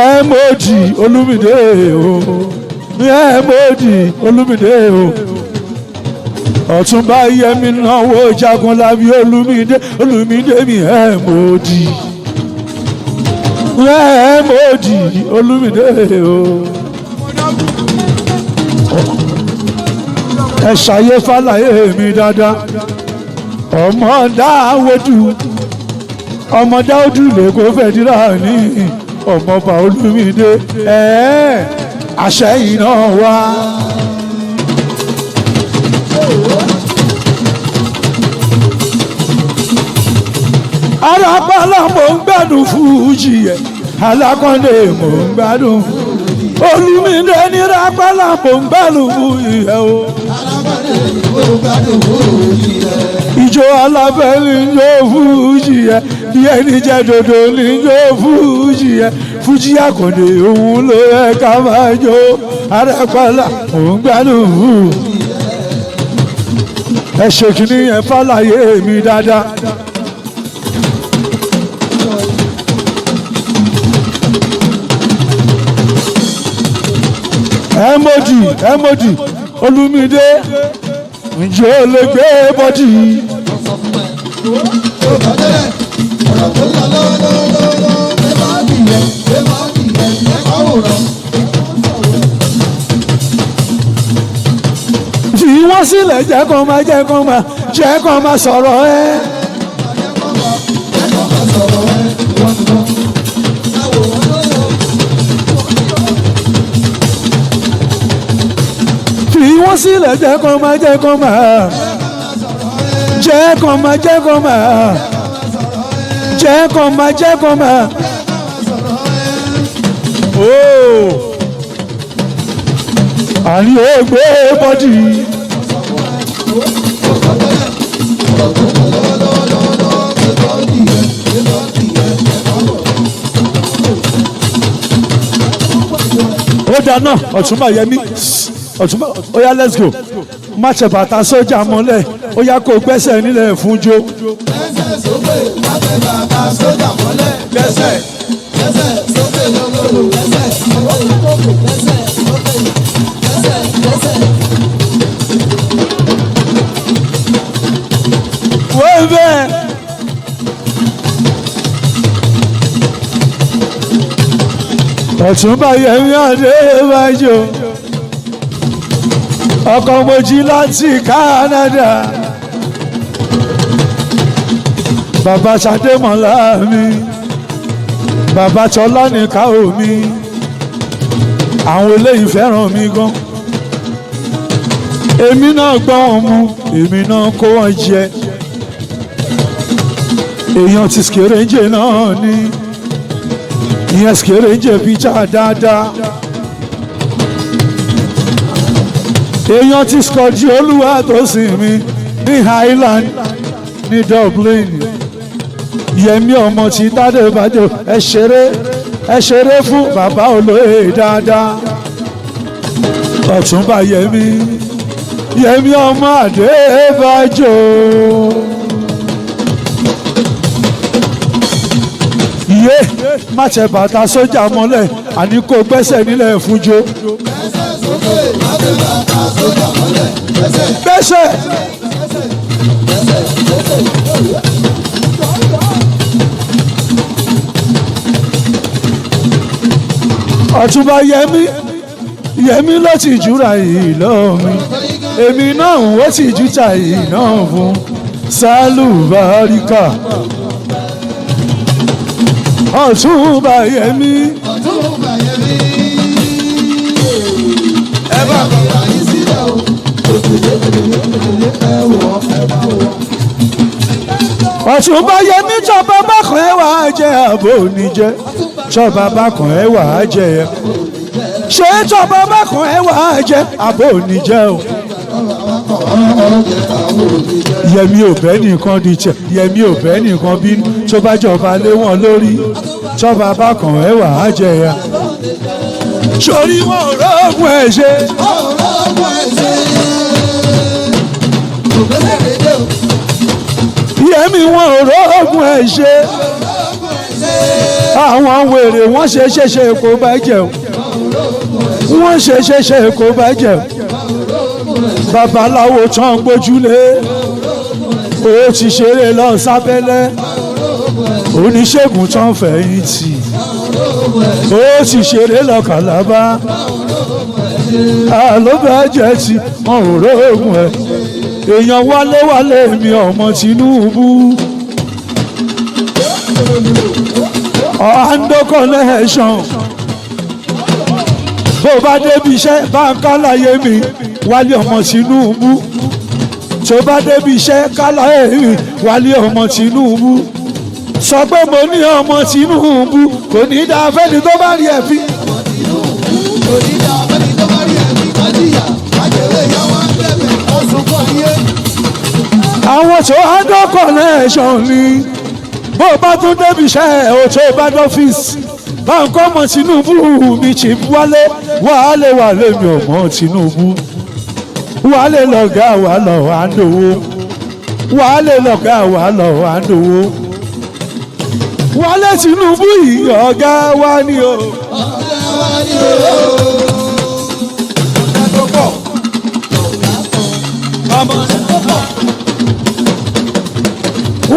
Emoji Olúmídé o. Emoji Olúmídé o Ọ̀túnba Yẹmí náwó Jagunlabi Olúmídé mi Emoji Olúmídé o. ẹ ṣàyẹ fàlàyé mi dáadáa ọmọ Dáúdù lè kó fẹ̀dírà ní ọmọọba Olúmídé àṣẹ yìí náà wá. Àpàlà mo ń gbádùn fújì ẹ̀ Àkàndé mo ń gbádùn Olúmídé ní Àpàlà mo ń gbádùn fújì ẹ̀ o. ijó alábẹ́ níjó fújì ẹ bí ẹni jẹ́ dòdò níjó fújì ẹ fújì Àkàndé òun ló yẹ ká máa jó Arẹ́pàlà òun gbádùn ẹ ṣe kìíní yẹn fàlàyé mi dáadáa. ẹmọdì Olúmídé ǹjẹ́ ó lè gbé bọ́dì. fi wọ́n sílẹ̀ jẹ́ kó máa sọ̀rọ̀ ẹ́. fi wọ́n sílẹ̀ jẹ́ kó máa àní ó gbé bọ́dì. ó dáná Ọ̀túnba Yẹmí Ọ̀túnba ó yá let's go má ṣe bàtà sójà mọ́lẹ̀ ó yá kó gbẹ́sẹ̀ nílẹ̀ fún jó.
gbẹ́sẹ̀ sókè má ṣe bàtà sójà mọ́lẹ̀ gbẹ́sẹ̀ sókè lọ́gọ́rùn gbẹ́sẹ̀
wọ́n bẹ́ẹ̀. Ọ̀túnba Yẹmí Adébájọ ọkọ̀ Mojí láti Canada bàbá Ṣadémọ́lá mi bàbá Tọ́lá nìka omi àwọn eléyìí fẹ́ràn mi gan èmi náà gbọ́ wọn mú èmi náà kó wọn jẹ èèyàn ti Skerenje náà ní ìyẹn Skerenje píjà dáadáa èèyàn ti Skọ̀dí Olúwatósìn ní Highland ní Dublin Yẹmí ọmọ ti Tádébájọ ẹ ṣeré fún bàbá olóyè dáadáa Ọ̀túnba Yẹmí ọmọ Adébájọ. Yé má ṣe bàtà sójà mọ́lẹ̀ àní kó gbẹ́sẹ̀ nílẹ̀ fún jó.
gbẹ́sẹ̀ sókè má ṣe bàtà sójà mọ́lẹ̀
gbẹ́sẹ̀. Ọ̀túnba Yẹmí ló ti júra yìí lọ́mi èmi náà ó ti júta yìí náà fún sálùbáríkà. Ọ̀túnba Yẹmí
ẹ bá bàbá yìí sílẹ̀ o ẹ wọ̀ ẹ bá wọ̀.
Ọ̀túnba Yẹmí tọ́ba bákan ẹ wà á jẹ àbò oníjẹ tọ́ba bákan ẹ wà á jẹ ẹ ṣé tọ́ba bákan ẹ wà á jẹ àbò oníjẹ o. Yẹmí ò bẹ́ nìkan di tẹ̀ Yẹmí ò bẹ́ nìkan bínú tó bá jọba lé wọn lórí tọ́ba bákan ẹ wà á jẹ ẹ. sórí wọn ò rọ́ọ̀gùn ẹ̀ ṣe. Yẹmí wọn ò rọ́ọ̀gùn ẹ̀ ṣe. àwọn wèrè wọ́n ṣe kó bá jẹun wọ́n ṣe kó bá jẹun babaláwo tán gbójúlé ó ti ṣeré lọ sábẹ́lẹ́ oníṣègùn tán fẹ̀yìntì ó ti ṣeré lọ Kàlábá àlóbàjẹ́ tí wọn ò rógùn ẹ̀ èèyàn wálé mi ọmọ Tinubu Ondo connection bó bá débi iṣẹ́ bá ń kálàyé mi Wálé ọmọ Tinubu tó bá débi iṣẹ́ kálàyé mi Wálé ọmọ Tinubu sọ pé mo ní ọmọ Tinubu kò ní dáa fẹ́ni tó bá rí ẹ̀ fi.
kò ní dáa fẹ́ni tó bá rí ẹ̀ fi kájíyà kájẹ̀wé ìyá wa ń bẹ̀bẹ̀ ọ̀sùn fún ayé.
àwọn tó handle connection ni bó bá tún débi iṣẹ́ ò tó bá dọ́fíìsì báńkọ́ mọ̀ Tinubu mi Chief Wálé wàhálẹ̀ wàlẹ̀ mi ò mọ̀ Tinubu wàhálẹ̀ lọ̀gá wà lọ́wọ́ àdówó wàhálẹ̀ lọ̀gá wà lọ́wọ́ àdówó wàhálẹ̀ Tinubu yìí ọ̀gá wa ni o.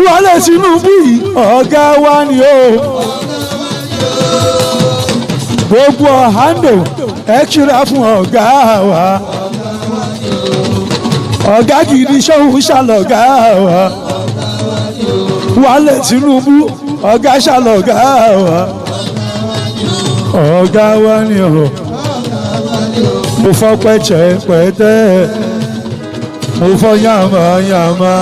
wàhálẹ̀ Tinubu yìí ọ̀gá wa ni o. gbogbo ọ̀hándò ẹ kíra fún ọ̀gá wa ọ̀gá gidi ṣóhun ṣàlọ̀gá wa wàhálẹ̀ Tinubu ọ̀gá ṣàlọ̀gá wa ọ̀gá wa ni o. mo fọ́ pẹ́tẹ́ mo fọ́ yàmá.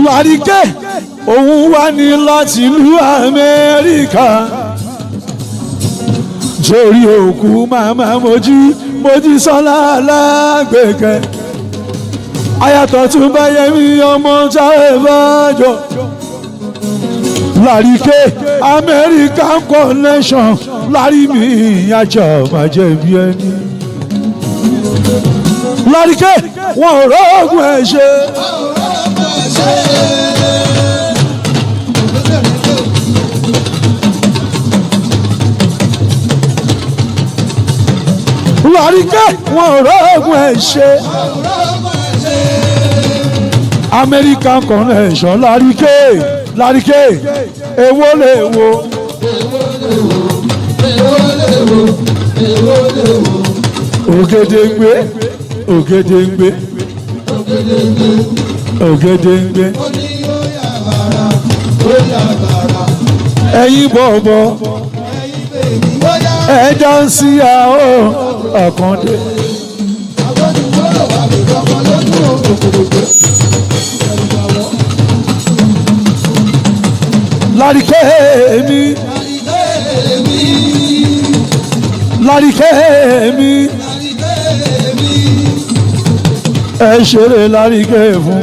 Lárìkẹ́ òun wá ní láti ìlú Amẹ́ríkà torí òkú màmá mojí sọ́lá alágbèkẹ́ ayàtọ̀ tún bá yẹmí ọmọ táwọn ìbájọ́ Lárìkẹ́ American connection lárí mi ìyájọ́ màjẹ̀bi ẹni Lárìkẹ́ wọn ò rọ́ọ̀gùn ẹ̀ ṣe. Lárìkẹ́ wọn ò rọ́ọ̀gùn ẹ̀ ṣe. American connection Lárìkẹ́ èwo lè wo. Ògèdèngbé ẹ̀yin bọ̀bọ̀ ẹ̀dá ń sí àó ọ̀kàndé. Lárìkẹ́ mi ẹ ṣeré Lárìkẹ́ fún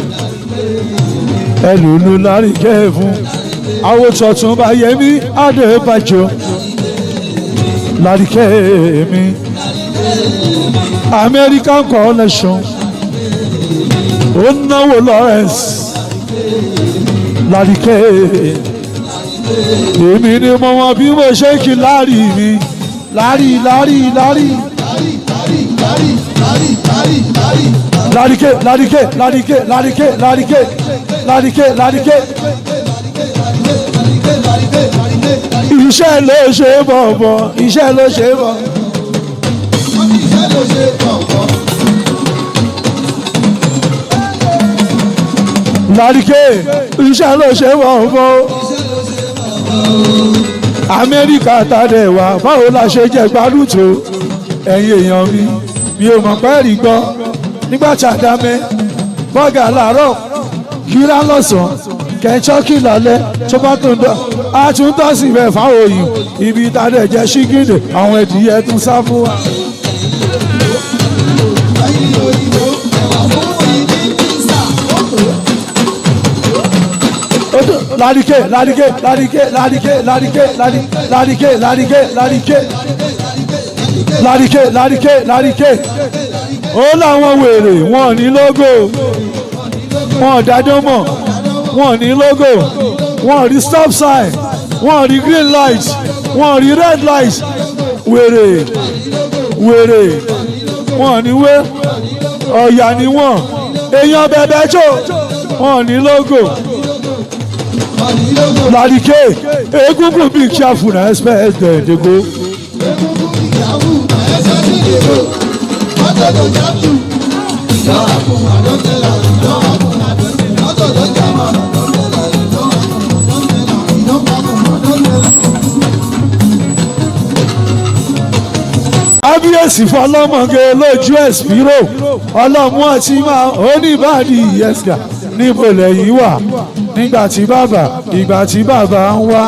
ẹ lùlù Lárìkẹ́ fún àwọn tuntun bá Yẹmí Adébájọ Lárìkẹ́ mi American connection ó náwó Lawrence Lárìkẹ́ èmi ni mo mọ bí mo ṣe kí lárí mi lárí. Iṣẹ́ ló ṣe bọ̀bọ̀, iṣẹ́ ló ṣe bọ̀. Lárìkẹ́ iṣẹ́ ló ṣe bọ̀bọ̀. Amẹ́ríkà tàdé wá báwo la ṣe jẹ́ gbádùn tó ẹ̀yin èèyàn mi ò mọ̀ pẹ́ rí gbọ́ nígbà tí àdámẹ́ bọ́gà láàárọ̀ kíra lọ́sàn-án kẹ́ńtọ́kì lálẹ́ tó bá tó ń dọ̀ á tún tọ́ sí ibẹ̀ fáwọn òyìn ibi tàdé jẹ́ ṣígìdì àwọn ẹ̀dìyẹ tún sá fún wa. Lárìkẹ́ ó láwọn wèrè wọn ní lógò wọn dájọ́ mọ̀ wọn ní lógò wọn rí stop sign wọn rí green light wọn rí red light wèrè wọn ní wé ọ̀yà ni wọn èèyàn bẹ̀bẹ̀ jò wọn ní lógò. Lárìkẹ́ egungun be careful na expect dem dey go. Kábíyèsí fọlọ́mọge lójú ẹ̀sìpírò ọlọ́mú ọtí máa oníbàdí yẹ́sìkà níbo lẹ́yìn wà ìgbà tí bàbá ń wá.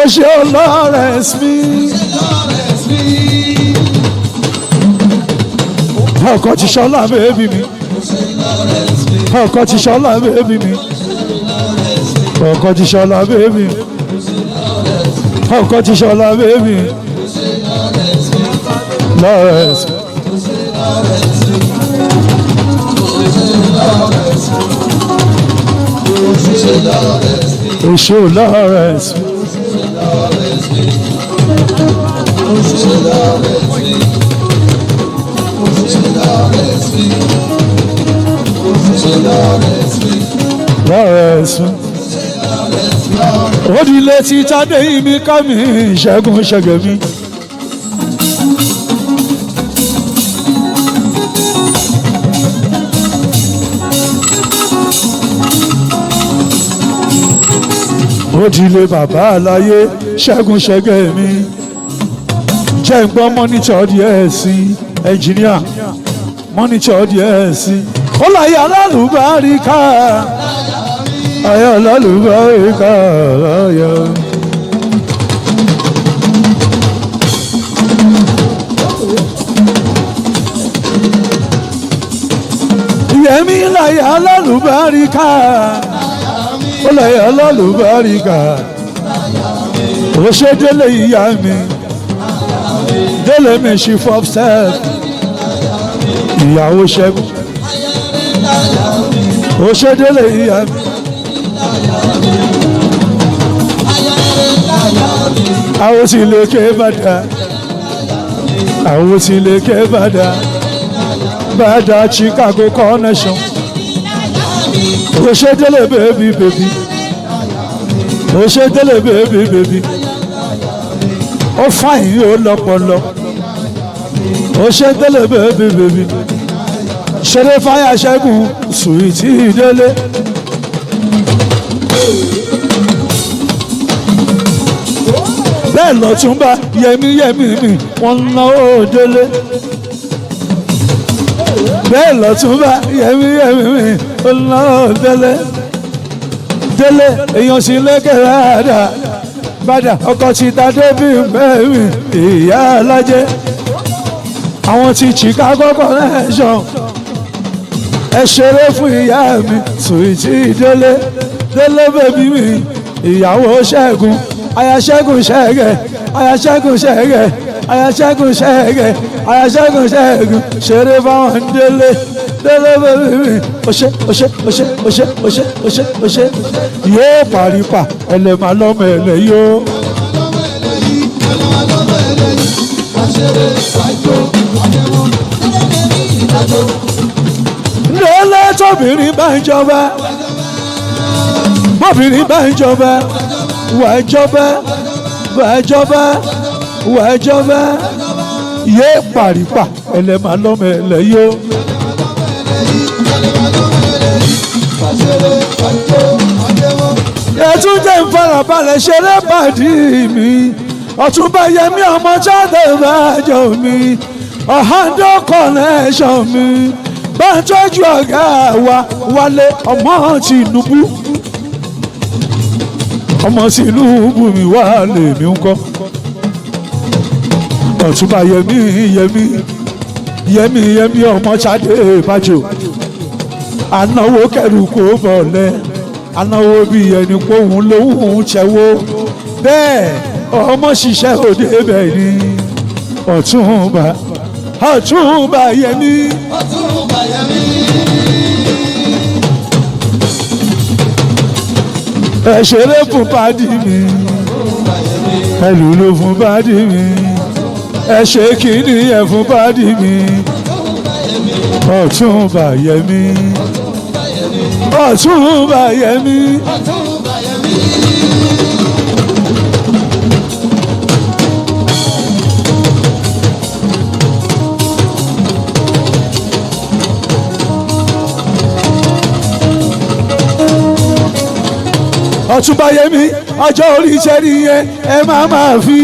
ó ṣe Lawrence mi. ọkọ ti ṣọlá bébí mi. ọkọ ti ṣọlá bébí mi. ọkọ ti ṣọlá bébí mi. ọkọ ti ṣọlá bébí mi. Lawrence. ó ṣe Lawrence. Lawrence. ó di létí Tádé mi ká mi Ṣẹ́gun ṣẹ́gẹ̀ mi. ó di ilé bàbá àlàyé Ṣẹ́gun ṣẹ́gẹ̀ mi. jẹ́ ń gbọ́ mọ́nítọ̀ díẹ̀ sí ẹnjìníà mọ́nítọ̀ díẹ̀ sí. ó láyé alálùbáríkà ayé alálùbáríkà ayé. yẹmi láyé alálùbáríkà ó láyé alálùbáríkà ó ṣe délé ìyá mi délé mi ṣe fọ́fṣẹ́f ìyàwó Ṣẹ́gun ó ṣe délé ìyá mi. àwọn tí lè ké bàdà àwọn tí lè ké bàdà bàdà Chicago connection ó ṣe délé bèbí bèbí ó ṣe délé bèbí bèbí ó fàyín ó lọ́pọlọ ó ṣe délé bèbí bèbí ṣeré fáyà Ṣẹ́gun sùwìtì délé. bẹ́ẹ̀ lọ́túnba yẹmí mi wọ́n ń náwó délé. bẹ́ẹ̀ lọ́túnba yẹmí mi wọ́n ń náwó délé. délé èèyàn sì lékèrè àdá bàdà ọkọ̀ ti ta débi mẹ́rin ìyá alájẹ́. àwọn ti Chicago connection ẹ ṣeré fún ìyá mi sùwìtì délé délé bèbí mi ìyàwó Ṣẹ́gun aya Ṣẹ́gun ṣẹ́gẹ̀ aya Ṣẹ́gun ṣẹ́gẹ̀ aya Ṣẹ́gun ṣẹ́gẹ̀ aya Ṣẹ́gun ṣẹ́gun ṣeré fáwọn délé délé bèbí mi ọṣẹ ọṣẹ ọṣẹ ọṣẹ ọṣẹ ọṣẹ ọṣẹ yóò pàrípà ẹlẹ́mà lọ́mọ ẹlẹ́ yóò. délé tóbìnrin bá ń jọba bóbìnrin bá ń jọba wà jọba wà jọba wà jọba yé pàrípà ẹlẹ́mà lọ́mọ ẹlẹ́ yóò. ẹtún jẹ́ ìfarabalẹ̀ ṣeré pàdé mi Ọ̀túnba Yẹmí ọmọ jáde bàjọ mi Ọ̀hándó connection mi bá ń tọ́jú ọ̀gá wa Wálé ọmọ Tinubu ọmọ Tinubu mi Wálé mi ń kọ́ Ọ̀túnba Yẹmí ọmọ jáde bàjọ anáwó kẹrù kó bọ̀lẹ́ anáwó bí ẹni pé òun lòun ṣẹwó bẹ́ẹ̀ ọmọ ṣiṣẹ́ òde bẹ́ẹ̀ ni Ọ̀túnba Yẹmí. ẹ ṣeré fún pádì mi ẹ lùlù fún pádì mi ẹ ṣe kìíní ẹ fún pádì mi Ọ̀túnba Yẹmí. Ọ̀túnba Yẹmí. Ọ̀túnba Yẹmí ọjọ́ orí ṣẹ́rí yẹn ẹ máa fi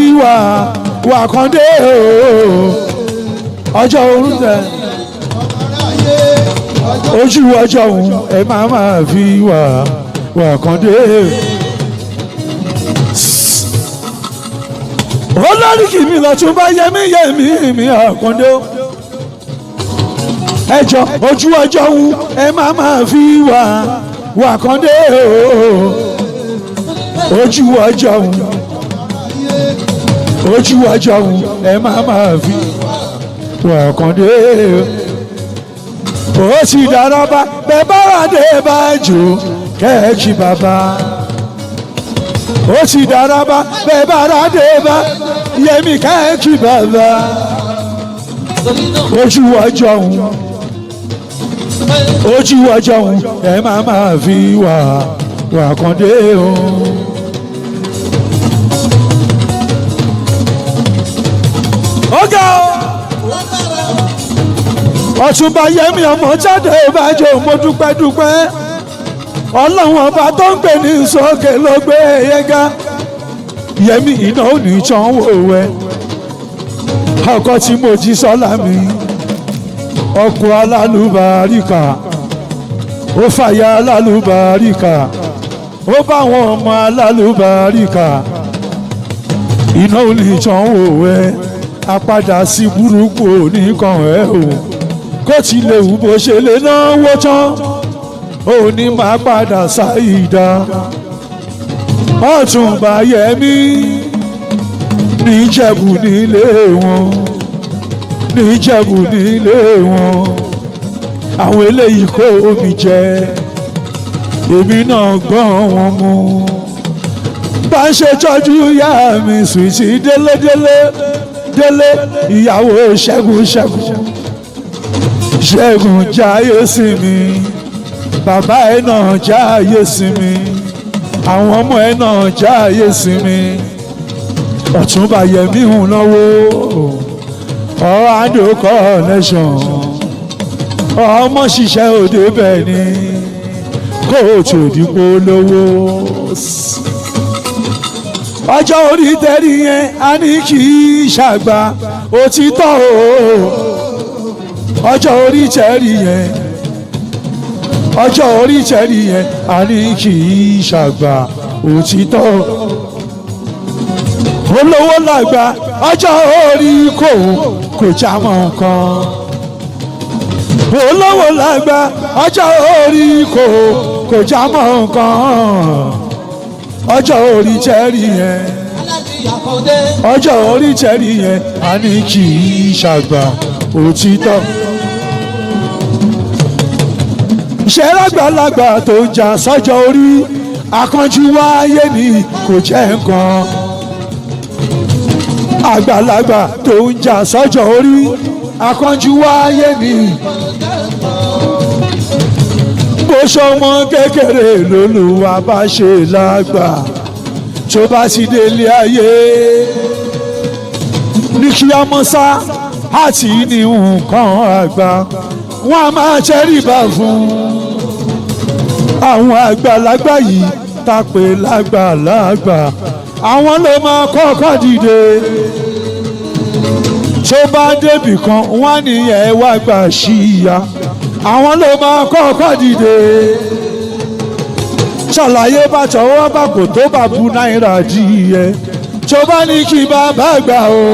wà kàn dé o ọjọ́ orúkọ ojú ọjọ́ òun ẹ máa fi wà kàn dé olóríkì mi lọ́tún bá yẹmí mi Àkàndé o. ẹjọ́ ojú ọjọ́ wù ẹ máa fi wà Àkàndé o. ojú ọjọ́ wù ẹ máa fi wà Àkàndé o. ó sì dára bá bẹ́ẹ̀ bára dé bá jò kẹ́ẹ̀kì bàbá. ó sì dára bá bẹ́ẹ̀ bára dé bá yẹmí kẹ́ẹ̀kì bàbá. ojú ọjọ́ wù ẹ máa fi wà Àkàndé o. ọ̀gá Ọ̀túnba Yẹmí ọmọ jáde ìbàjẹ́ mo dúpẹ́ ọlọ́run ọba tó ń gbé ní sókè ló gbé yẹgá Yẹmí iná ò ní tán wò wẹ́ ọkọ tí mo jí sọ́lá mi ọkọ alálùbáríkà ó fàyà alálùbáríkà ó bá wọn ọmọ alálùbáríkà iná ò ní tán wò wẹ́ apádà sí burúkú oníkan ẹ o kó ti lè wù bó ṣe lè náwó tán ó ní máa padà sáyidá. Ọ̀túnba Yẹmí níjẹ̀bù nílé wọn àwọn eléyìí kó omi jẹ èmi náà gbọ́n wọn mú bá ń ṣe tọ́jú ìyá mi Sweety délé ìyàwó Ṣẹ́gun jáyé sí mi bàbá ẹ̀ náà jáyé sí mi àwọn ọmọ ẹ̀ náà jáyé sí mi Ọ̀túnba Yẹmí ń náwó Orlando connection ọmọ ṣiṣẹ́ òde bẹ́ẹ̀ ni kóòtù òdìpó lówó. ọjọ́ orí tẹ́rí yẹn a ní kì í ṣàgbà òtítọ́ o ọjọ́ orí tẹ́rí yẹn a ní kì í ṣàgbà òtítọ́ olówó làgbà ọjọ́ orí kò já mọ́ nǹkan olówó làgbà ọjọ́ orí kò já mọ́ nǹkan ọjọ́ orí tẹ́rí yẹn ọjọ́ orí tẹ́rí yẹn a ní kì í ṣàgbà òtítọ́. ṣẹ́ lágbàlagbà tó ń jà sọ́jọ́ orí akánjú wáyé ni kò jẹ́ nǹkan àgbàlagbà tó ń jà sọ́jọ́ orí akánjú wáyé ni bó ṣọmọ kékeré lÓlúwa bá ṣe lágbà tó bá ti délé ayé ní kí á mọ́ sá àti ní nǹkan àgbà wọ́n á máa tẹríba fún àwọn àgbàlagbà yìí tá pè lágbàlagbà àwọn ló máa kọ́kọ́ dìde tó bá débì kan wọ́n ní ẹ wá gbà síya àwọn ló máa kọ́kọ́ dìde ṣàlàyé bá tọwọ́ bá kò tó bá bu náírà díẹ̀ tó bá ní kí bàbá gbà o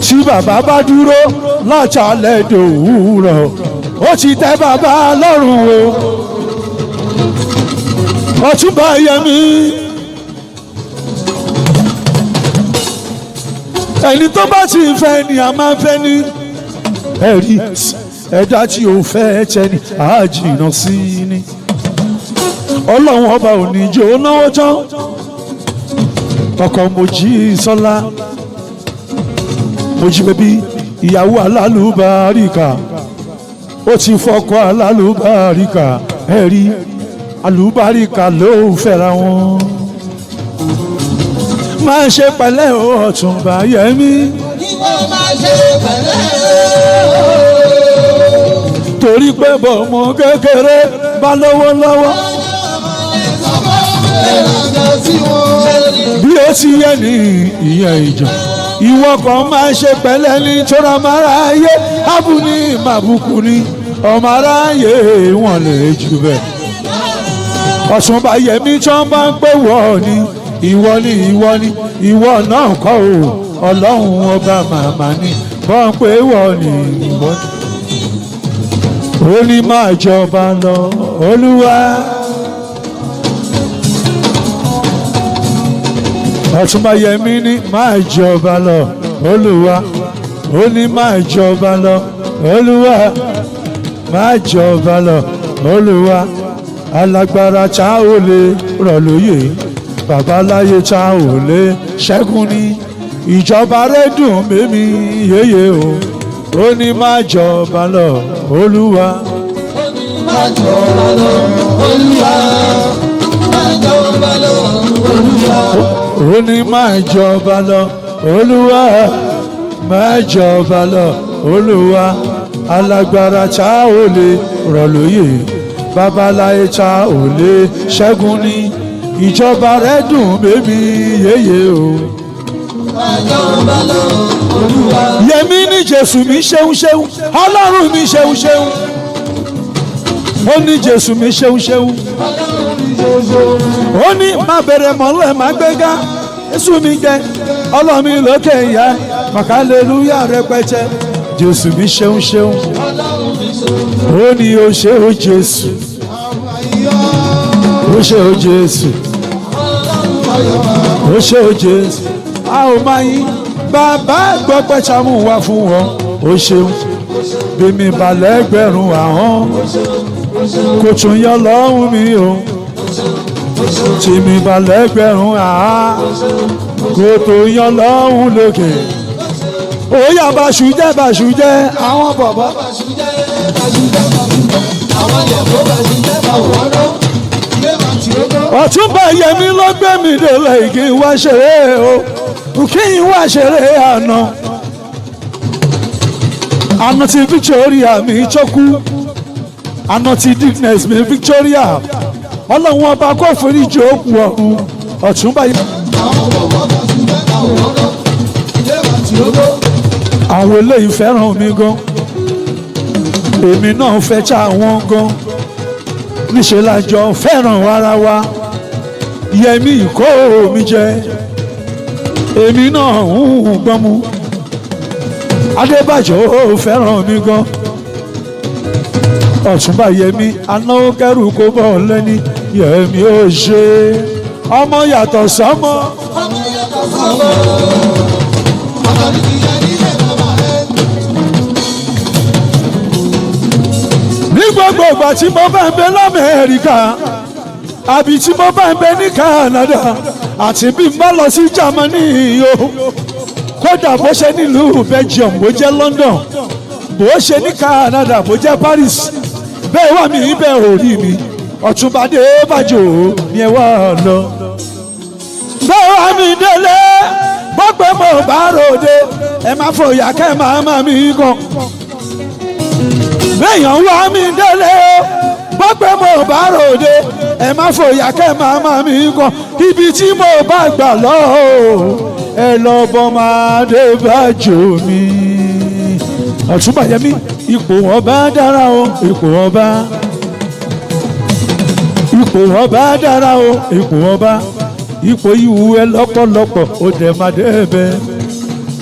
tí bàbá bá dúró látàlẹ́ dòwúrọ̀ ó ti tẹ́ bàbá lọ́rùn o. Ọ̀túnba Yẹmí ẹni tó bá ti ń fẹ́ ni a máa ń fẹ́ ní ẹ̀rí ẹ̀dá tí ò fẹ́ tẹni àjìnà sí ni ọlọ́run ọba ò ní jẹ́ ó náwó tán ọkọ̀ Mojísọ́lá Mojí bẹ́bí ìyàwó alálùbáríkà ó ti fọkọ alálùbáríkà ẹ̀rí alùbáríkà ló fẹ́ra wọn máa ṣe pẹ̀lẹ́ o Ọ̀túnba Yẹmí
máa ṣe pẹ̀lẹ́
torí pé bọ̀mọ kékeré bá lówó lọ́wọ́ bí ó ti yẹ ní ìyẹn ìjọ ìwọ kan máa ṣe pẹ̀lẹ́ ní tóra mara ayé ábù ní màbùkù ní ọmọ aráyé wọn lè jù bẹ́ẹ̀. Ọ̀túnba Yẹmí tí wọ́n bá ń pè wọ́ ni ìwọ ni ìwọ náà kọ́ o ọlọ́run ọba màmá ni bọ́n pé ìwọ ni ìwọ ni. Ó ní máa jọba lọ olúwa. Ọ̀túnba Yẹmí ní máa jọba lọ olúwa. Ó ní máa jọba lọ olúwa. Máa jọba lọ olúwa. Alágbára tá ò lè rọ̀ lóyè babaláyé tá ò lè ṣẹ́gun ní ìjọba rẹ̀ dùn mẹ́mí yéye o. Ó ní máa jọba lọ olúwa.
Ó ní máa jọba lọ olúwa. Máa jọba lọ olúwa.
Ó ní máa jọba lọ olúwa. Máa jọba lọ olúwa. Alágbára tá ò lè rọ̀ lóyè babaláyé tá ò lè ṣẹ́gun ní ìjọba rẹ̀ dùn mẹ́mí yéye o.
Máa jọba lọ olúwa.
Yẹmí ní Jésù mi ṣeun ṣeun ọlọ́run mi ṣeun ṣeun. Ó ní Jésù mi ṣeun ṣeun. Ó ní má bẹ̀rẹ̀ mọ́lẹ̀ má gbéga Jésù mi jẹ ọlọ́run mi lókè ìyá màkàlélúyà rẹpẹtẹ. Jésù mi ṣeun ṣeun. Ó ní o ṣe o Jésù. O ṣe o Jésù. O ṣe o Jésù. A ò máa yín bàbá gbọ́pẹ́ sàmú wá fún wọn. O ṣeun bèmí balẹ̀ ẹgbẹ̀rún ahọ́n kò tún yọ lọ́hùn mi o. Tèmi balẹ̀ ẹgbẹ̀rún ahọ́n kò tún yọ lọ́hùn lókè. Ó yá bàṣújẹ́ bàṣújẹ́ àwọn bọ̀bọ̀. Ọ̀túnba Yẹmí ló gbé mi délé kí n wá ṣeré o kí n wá ṣeré àná. Àná ti Victoria mi jókú àná ti Dickness mi Victoria ọlọ́run ọba kò forí jókù ọ̀hún. Ọ̀túnba Yẹmí. Àwọn eléyìí fẹ́ràn mi gan èmi náà fẹ́ ṣá wọn gan níṣẹ́ la jọ fẹ́ràn ara wa. Yẹmí kó mi jẹ èmi náà ń gbọ́n mu. Adébàjọ́ fẹ́ràn mi gan. Ọ̀túnba Yẹmí anáwó kẹrù kó bọ̀ lẹ́ni Yẹmí ó ṣe ọmọ yàtọ̀ sọ́mọ. Ní gbogbo ìgbà tí mo bá ń bẹ l'Amẹ́ríkà àbí tí mo bá ń bẹ ní Canada àti bí n bá lọ sí Germany o kódà bó ṣe nílùú Belgium bó jẹ́ London bó ṣe ní Canada bó jẹ́ Paris bẹ́ẹ̀ wà mí bẹ́ẹ̀ ò rí mi Ọ̀túnba Adébàjọ́ ni ẹ wá lọ. Bẹ́ẹ̀ wà mí délé gbogbo mo bá ròde ẹ má fòyà kẹ́ máa má mi gan. Béèyàn wá mi délé gbogbo mo bá ròde ẹ má fòyà kẹ́ máa má mi gan. Ibi tí mo bá gbà lọ ẹ lọ bọ́ máa Adébàjọ́ mi. Ọ̀túnba Yẹmí ipò ọba dára o ipò ọba dára o ipò ọba ipò ìwú ẹ lọ́pọ̀lọpọ̀ ó dẹ̀ máa débẹ̀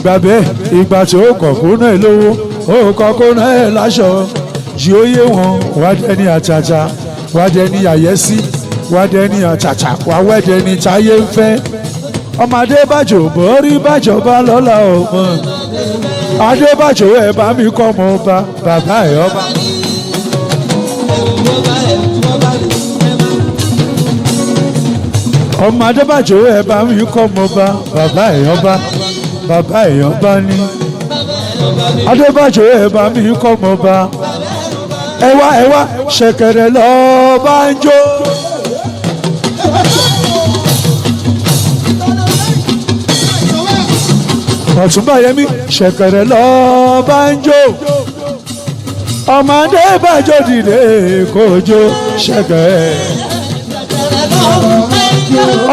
gbàgbẹ́ ìgbà tí ó kọ̀ kó náà lówó ó kọ̀ kó náà láṣọ jí ó yé wọn wá dẹni àtàtà wá dẹni àyẹ́sí wá dẹni àtàtà wá wẹ́dẹni táyé ń fẹ́. Ọmọ Adébàjọ́ borí bàjọba lọ́la ọmọ Adébàjọ́ ẹ bá mi kọ́ ọmọ ọba bàbá ẹ̀ ọba. Ọmọ Adébàjọ́ ẹ bá mi kọ́ ọmọ ọba bàbá ẹ̀ ọba bàbá ẹ̀ ọba ní. Adébàjọ́ ẹ bá mi kọ́ ọmọ ọba ẹ wá ṣẹ̀kẹ̀rẹ̀ lọ́ọ́ bá ń jó. Ọ̀túnba Yẹmí ṣẹ̀kẹ̀rẹ̀ lọ́ọ́ bá ń jó. Ọmọ Adébàjọ́ dìde kó jó ṣẹ̀kẹ̀rẹ̀.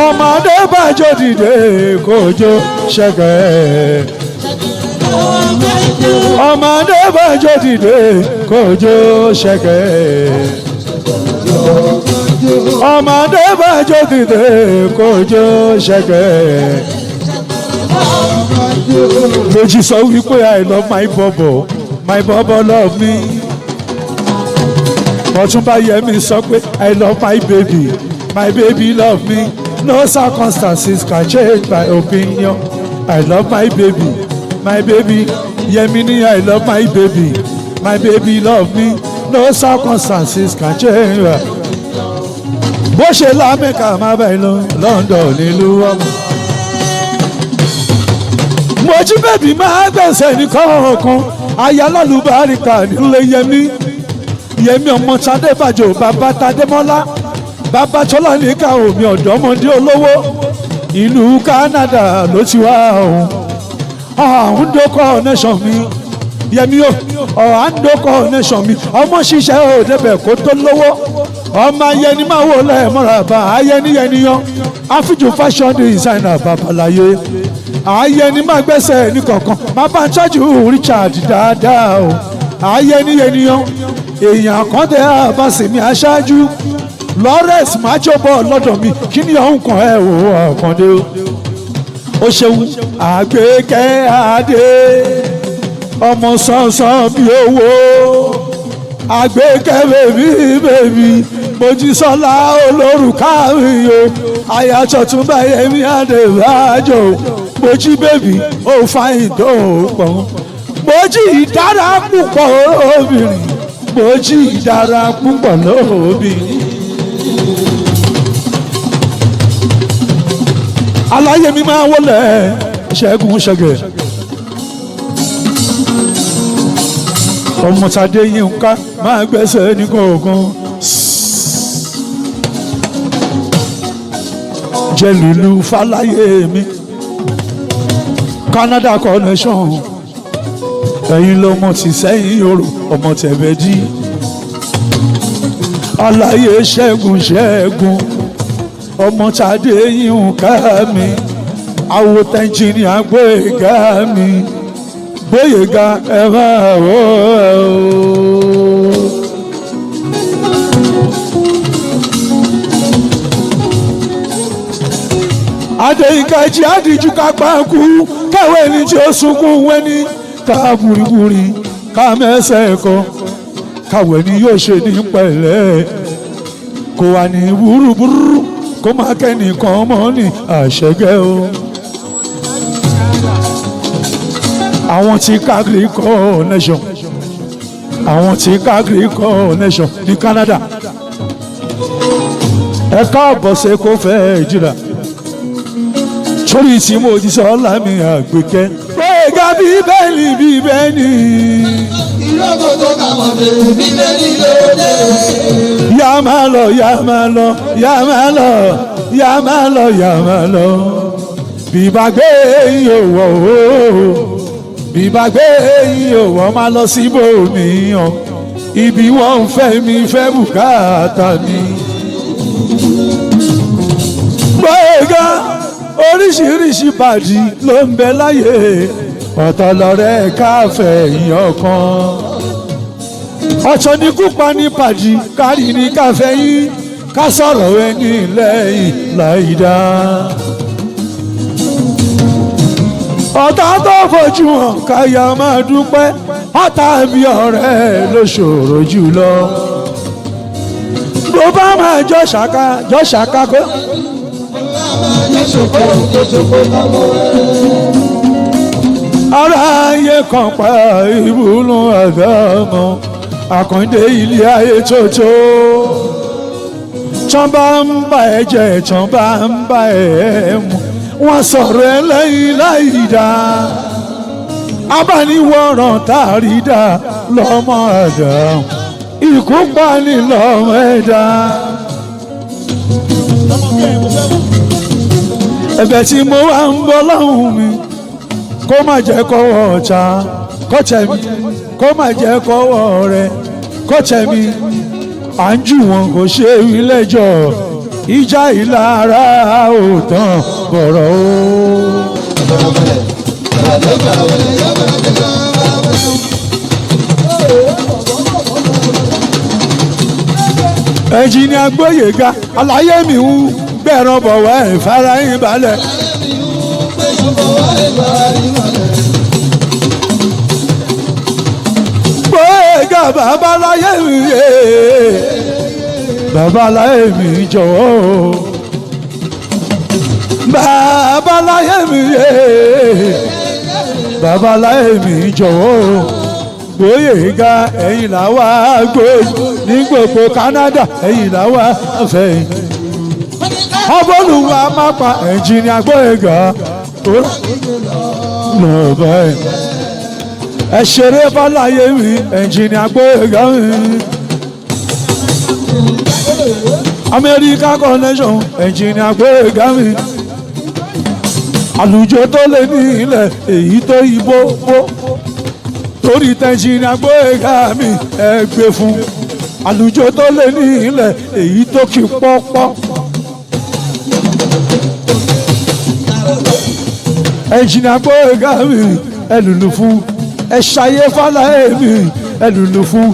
Ọmọ Adébàjọ́ dìde kó jó ṣẹ̀kẹ̀rẹ̀. Ọmọ Adébàjọ́ dìde kó jó ṣẹ̀kẹ̀rẹ̀. ọmọdé bàjọ́ dìde kójó ṣẹ̀gẹ̀. Lójì sọ wípé I love my bobo love me. Ọ̀túnba Yẹmí sọ pé I love my baby love me. No circumstances can change my opinion. I love my baby. Yẹmí ní I love my baby love me. No circumstances can change. Bó ṣe lámẹ́ka má bẹ́ẹ̀ lọ London nílùú ọmọ. Mojí bèbí máa gbẹ̀sẹ̀ ní kọ̀ọ̀kan ayálàlúbáríkà nílé Yẹmí ọmọ Tadébàjò bàbá Tadémọ́lá bàbá Tọ́lá níkà omi ọ̀dọ́mọdé olówó ìlú Canada ló ti wá ọ̀hún dókọ̀ nation mi Yẹmí ọ̀hún dókọ̀ nation mi ọmọ ṣiṣẹ́ òdebẹ̀ kó tó lówó ọmọ ayẹni máa wò lẹ́ẹ̀mọ́ra bá ayẹni yẹniyàn Afiju fashion designer babaláyé ayẹni máa gbẹ́sẹ̀ ní kọ̀ọ̀kan máa bá ń tọ́jú Richard dáadáa o ayẹni yẹniyàn èèyàn àkọ́ndé àbáṣemí aṣáájú Lawrence májọbọ lọ́dọ̀ mi kí ni ọ̀hún kan ẹ̀ wò àkàndé o ṣeun àgbékẹ́ adé ọmọ sánsan bí owó àgbékẹ́ bèbí Mojísọ́lá olórùká mi o Ayatọ̀túnba Yẹmí Adébájò Mojí bèbí ó fáyìn tó pọ̀ Mojí dára púpọ̀ obìnrin Mojí dára púpọ̀ lóbìnrin. Aláyé mi máa wọlé Ṣẹ́gun Ṣẹ̀gẹ̀ ọmọ Tadé Yínká máa gbẹ́sẹ̀ ní kọ̀ọ̀kan. Jẹ́lùlù Fáláyé mi Canada connection ẹ̀yin lọmọ ti sẹ́yìn orò ọmọ tẹ̀bẹ̀dí Aláyé Ṣẹ́gun ọmọ Tadé Yínká mi àwo tẹ́ńjìnìà Gbóyèga mi Gbóyèga ẹ máa wò ó. Adéyínkájí àdìjú ká pàǹkú káwé ní tí ó sunkún wẹ́ni ká burúburú ká mẹ́sẹ̀ ẹ̀kọ́ káwé ní yóò ṣe ní pẹ̀lẹ́ kó wà ní burúburú kó má kẹ́nìkan mọ́ ní àṣẹgẹ́ o. Àwọn tí Calgary connection ní Canada ẹ káàbọ̀ ṣe kó fẹ́ jìrà sórí tí Mojísọ́lá mi Àgbékẹ́ gbẹ̀gà bíbélì.
ìlọ́kọ̀ tó kà mọ̀ bẹ̀rù bíbélì lóde.
Yá máa lọ bíbàgbé ìyòwò máa lọ síbòmíràn ibi wọ́n ń fẹ́ mi fẹ́ bùkátà mi. Gbẹ̀gà oríṣiríṣi pàdí ló ń bẹ láyé ọ̀tọ̀ lọ̀rẹ́ káfẹ́ èèyàn kan ọ̀tọ̀ ní kúpa ní pàdí kárí ní káfẹ́ yín ká sọ̀rọ̀ ẹni lẹ́yìn láìdá. ọ̀tá tó fojú hàn káyà máa dúpẹ́ ọ̀tá bí ọ̀rẹ́ ló ṣòro jùlọ. bó bá máa jọ ṣàká kó. Ara ayé kan pa ìbùnú àdámọ̀ àkàndé ilé ayé tótó. Tán bá ń bá ẹ jẹ tán bá ń bá ẹ mu wọ́n sọ̀rọ̀ ẹ lẹ́yìn láì dá. Abániwọ̀ràn tàrí dá lọ́mọ àdámọ̀ ikú pani lọ́mọ ẹ̀dá. Ẹ̀bẹ̀ tí mo wá ń bọ́ lọ́hùn mi kó má jẹ́ kọ́wọ́ ọ̀tá kọ́tẹ̀ mi kó má jẹ́ kọ́wọ́ rẹ̀ kọ́tẹ̀ mi à ń jù wọn kò ṣe wí lẹ́jọ́ ìjà ìlara òtàn bọ̀rọ̀ o. ẹnjìnìà Gbóyèga àlàyé mi ń gbẹ̀rán bọ̀wọ̀ ẹ̀ fara yín balẹ̀. Gbóyèga babaláyé mi yé babaláyé mi jọ̀wọ́ babaláyé mi yé babaláyé mi jọ̀wọ́ Gbóyèga ẹ̀yin làwa gbòòyè ní gbogbo Canada ẹ̀yin làwa fẹ̀yìn ọbọ̀lùwà má pa ẹnjìnìà Gbóyèga lọ́ba ẹ̀ ẹ ṣeré fàlàyé mi ẹnjìnìà Gbóyèga mi America connection ẹnjìnìà Gbóyèga mi àlùjọ tó lé ní ilẹ̀ èyí tó yí bó torí tẹnjìnìà Gbóyèga mi ẹ gbé fún àlùjọ tó lé ní ilẹ̀ èyí tó kí pọ́pọ́. ẹnjìnìà Gbóyèga mi ẹ lùlù fún ẹ ṣayé fàlàyé mi ẹ lùlù fún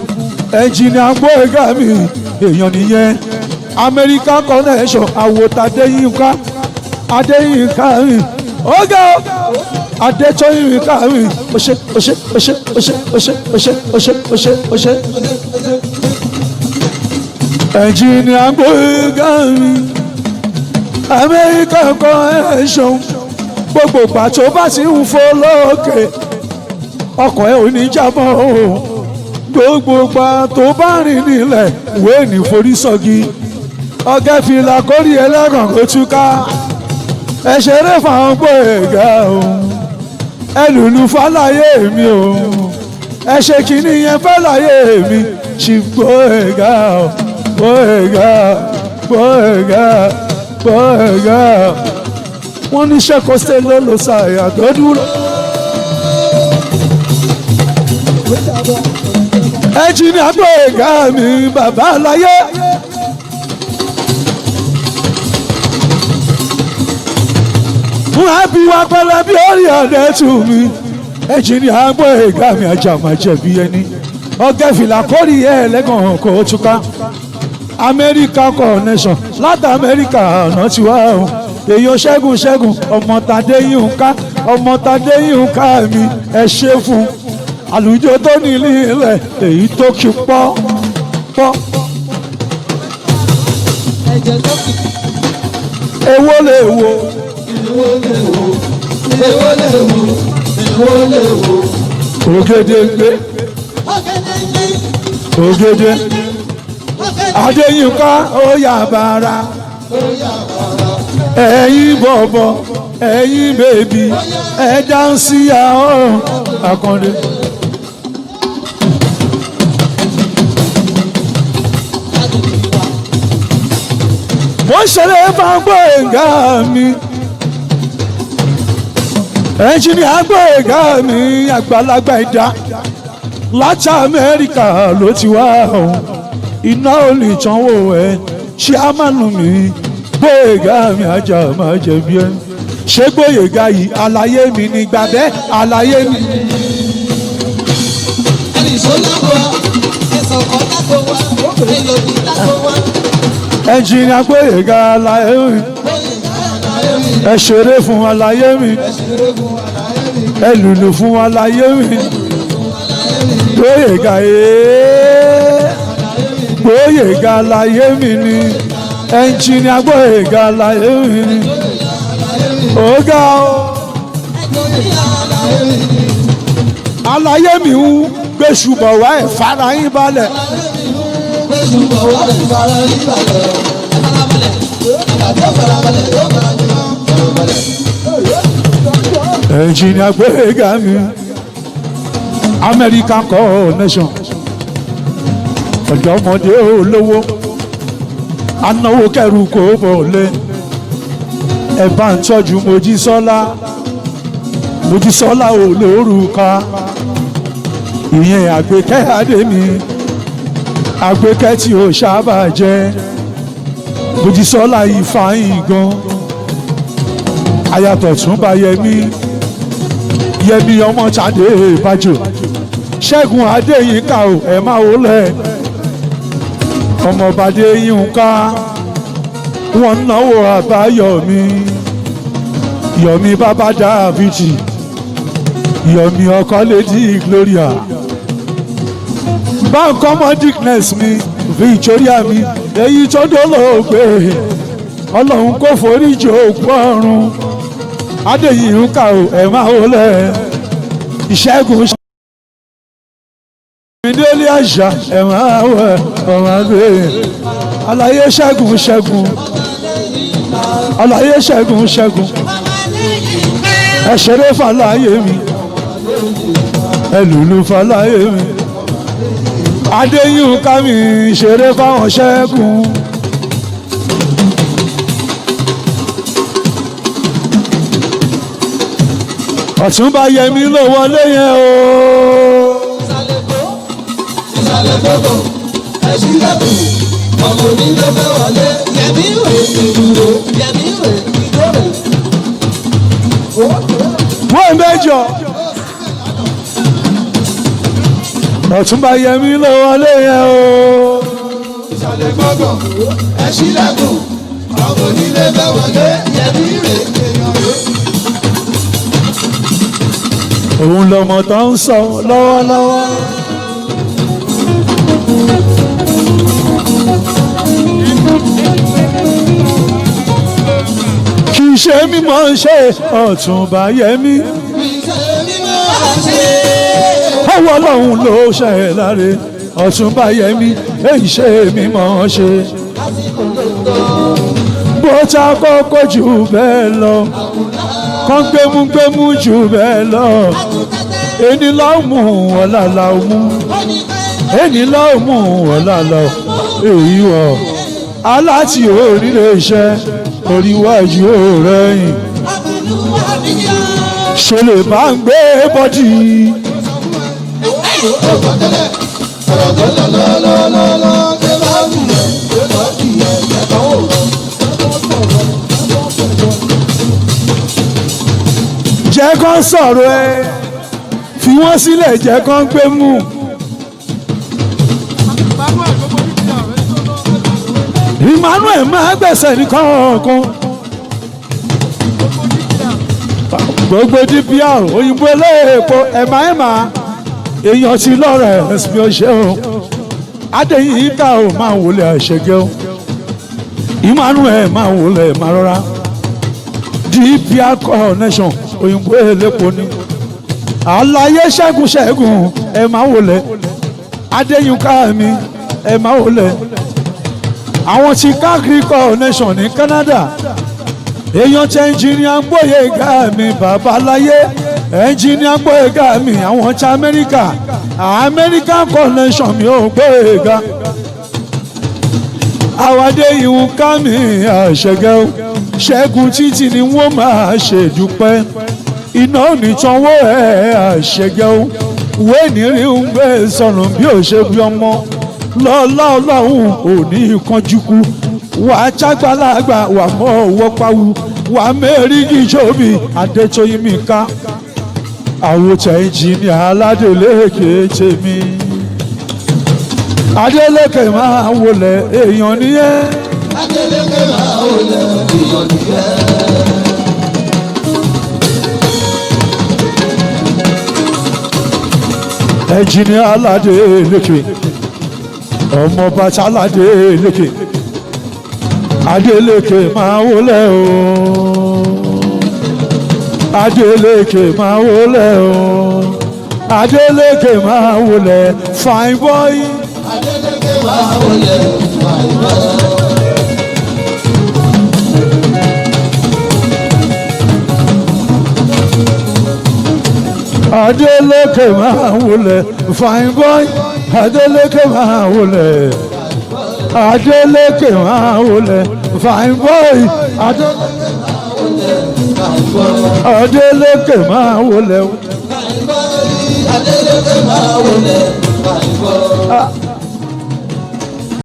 ẹnjìnìà Gbóyèga mi èèyàn nìyẹn America connection àwòtadéyínká adéyínká mi ọgá adétọ́yínká mi ọṣẹ ọṣẹ ọṣẹ ọṣẹ ọṣẹ ọṣẹ ọṣẹ ọṣẹ ọṣẹ ẹnjìnìà Gbóyèga mi America connection gbogbo pàtó bá ti ń fò lókè ọkọ̀ ẹ̀ ò ní jábọ́ o gbogbo pàtó bá rìn nílẹ̀ ìwé ní forí sọ́gi ọ̀gá fìlà kórì ẹlẹ́gàn kó túká ẹ ṣeré fáwọn Gbóyèga o ẹ lùlù fàlàyé mi o ẹ ṣe kìíní yẹn fàlàyé mi ṣì Gbóyèga o Gbóyèga Gbóyèga Gbóyèga wọ́n ní ṣẹ́kọ̀ọ́sẹ́ ló lọ ṣàyà tó dúró. ẹnjìnìà Gbóyèga mi bàbá aláyé. wọ́n á bí wá pẹ́lẹ́ bí orí ọ̀dẹ́ tù mí. ẹnjìnìà Gbóyèga mi ajá máa jẹ̀bi ẹni. ọ̀gá fìlà kórì ẹ̀ lẹ́gàn kó túká. America connection láti America ọ̀nà tí wá o èèyàn ṣẹ́gun ọmọ Tadéyínká mi ẹ ṣe fún àlùjọ tó nílé ilẹ̀ èyí tó kí pọ́. èwo lè wo ògèdè gbé ògèdè Adéyínká ó yà bàrà ẹ̀yin bọ̀bọ̀ ẹ̀yin bèbí ẹ̀ dáńsì àwọn Àkàndé. wọ́n ṣeré fún Gbóyèga mi ẹnjìnìà Gbóyèga mi àgbàlagbà ìdá láti Amẹ́ríkà ló ti wá ọ̀hún iná olùtànwó ẹ̀ ṣé a máa nù mí Gbóyèga mi ajá máa jẹ̀bi ẹ̀ ṣé Gbóyèga yìí àlàyé mi ní gbàgbẹ́ àlàyé mi. ẹnjìnìà Gbóyèga àlàyé mi ẹ ṣeré fún àlàyé mi ẹ lùlù fún àlàyé mi Gbóyèga Gbóyèga àlàyé mi ni ẹnjìnìà Gbóyèga àlàyé mi ni ọ̀gá o àlàyé mi ń gbèsù bọ̀ wá ẹ̀ fara yín balẹ̀. ẹnjìnìà Gbóyèga mi American connection ọ̀dọ́mọdé olówó anáwó kẹrù kò bọ̀ lé ẹ bá ń tọ́jú Mojísọ́lá olórúkà ìyẹn Àgbékẹ́ Adémi Àgbékẹ́ tí ó sábà jẹ́ Mojísọ́lá ìfàyín gan ayàtọ̀ tún bá Yẹmí ọmọ Tádé Bájò Ṣẹ́gun Adéyínká ò ẹ̀ máa wọlé ọmọbadé Yínká wọ́n náwó Àbáyọ̀mí Yọ̀mí bàbá Dáfídì Yọ̀mí ọkọ Lady Gloria báńkọ́mọ́ Dickness mi Victoria mi èyí tó dolóògbé Ọlọ́run kò foríjì òkú ọ̀run Adéyínká o ẹ̀ máa wọlé Ìṣẹ́gun ìdílé àṣà ẹ̀ máa wẹ̀ ọ̀mọdé Àlàyé Ṣẹ́gun Ṣẹ́gun Àlàyé Ṣẹ́gun Ṣẹ́gun ẹ ṣeré fàlàyé mi ẹ lùlù fàlàyé mi Adéyínká mi ṣeré fáwọn Ṣẹ́gun. Ọ̀túnba Yẹmí ló wọlé yẹn o.
ìsàlẹ̀ gbogbo ẹ̀sìn lẹ́kùn ọmọ onílé fẹ́ wọlé Yẹmí ìwé ìdúró Yẹmí ìwé ìdúró.
Wọ́n mẹ́jọ. Ọ̀túnba Yẹmí ló wọlé yẹn o.
ìsàlẹ̀ gbogbo ẹ̀sìn lẹ́kùn ọmọ onílé fẹ́ wọlé Yẹmí ìwé ìdúró.
Òun lọmọ tó ń sọ lọ́wọ́lọ́wọ́. Kì í ṣe mímọ̀ ṣe Ọ̀túnba Yẹmí. Ọwọ́ Ọlọ́run ló ṣe láre Ọ̀túnba Yẹmí èyí ṣe mímọ̀ ṣe. Bó ta kókó jù bẹ́ẹ̀ lọ kán gbémúgbémú jù bẹ́ẹ̀ lọ ẹni láwùmù ọ̀la láwùmù ẹni láwùmù ọ̀la lọ èyí wọ̀ aláti oríire iṣẹ́ oríwájú rẹ̀yìn ṣe lè bá ń gbé bọ́dì. Jẹ́ kán sọ̀rọ̀ ẹ fi wọ́n sílẹ̀ jẹ́ kán gbé mú. Emmanuel máa gbẹ̀sẹ̀ ní kọ̀ọ̀kan. Gbogbo DPR òyìnbó eléèpo ẹ̀mà èèyàn ti lọ́rẹ̀ ẹ̀sìn ọ̀ṣẹ́ o. Adéyínká o máa wọlé àṣẹgẹ́ o. Emmanuel máa wọlé máa rọra. DPR connection òyìnbó elépo ni. Àlàyé Ṣẹ́gun Ṣẹ́gun ẹ máa wọlé Adéyínká mi ẹ máa wọlé àwọn tí káàkiri connection ní Canada èèyàn tẹ ẹnjìníà Gbóyèga mi babaláyé ẹnjìníà Gbóyèga mi àwọn tí Amẹ́ríkà American connection mi ò Gbóyèga àwàdé Yínká mi àṣẹgẹ́ Ṣẹ́gun títí ni wọ́n máa ṣèdúpẹ́ iná nìtanwó ẹ̀ àṣẹgẹ́ ìwé ìnírí ń gbé sọnù bí ò ṣe bí ọmọ lọ́lá ọlọ́run ò ní ìkanjúkú wà á jágbálágbà wà mọ́ owó pawú wà á mẹ́rìngì jóbi Adétóyìnmíká àwòtẹ́ ẹnjìníà Aládélékè tèmi Adélékè máa wọlé èèyàn nìyẹn.
Adélékè máa wọlé èèyàn nìyẹn.
Ẹnjìníà Aládélékè ọmọ bàtà Aládélékè Adélékè máa wọlé o Adélékè máa wọlé o Adélékè máa wọlé fine boy.
Adélékè máa wọlé fine boy.
Adélékè máa wọlé fine boy Adélékè máa wọlé Adélékè máa wọlé fine boy Adélékè máa wọlé
Adélékè máa wọlé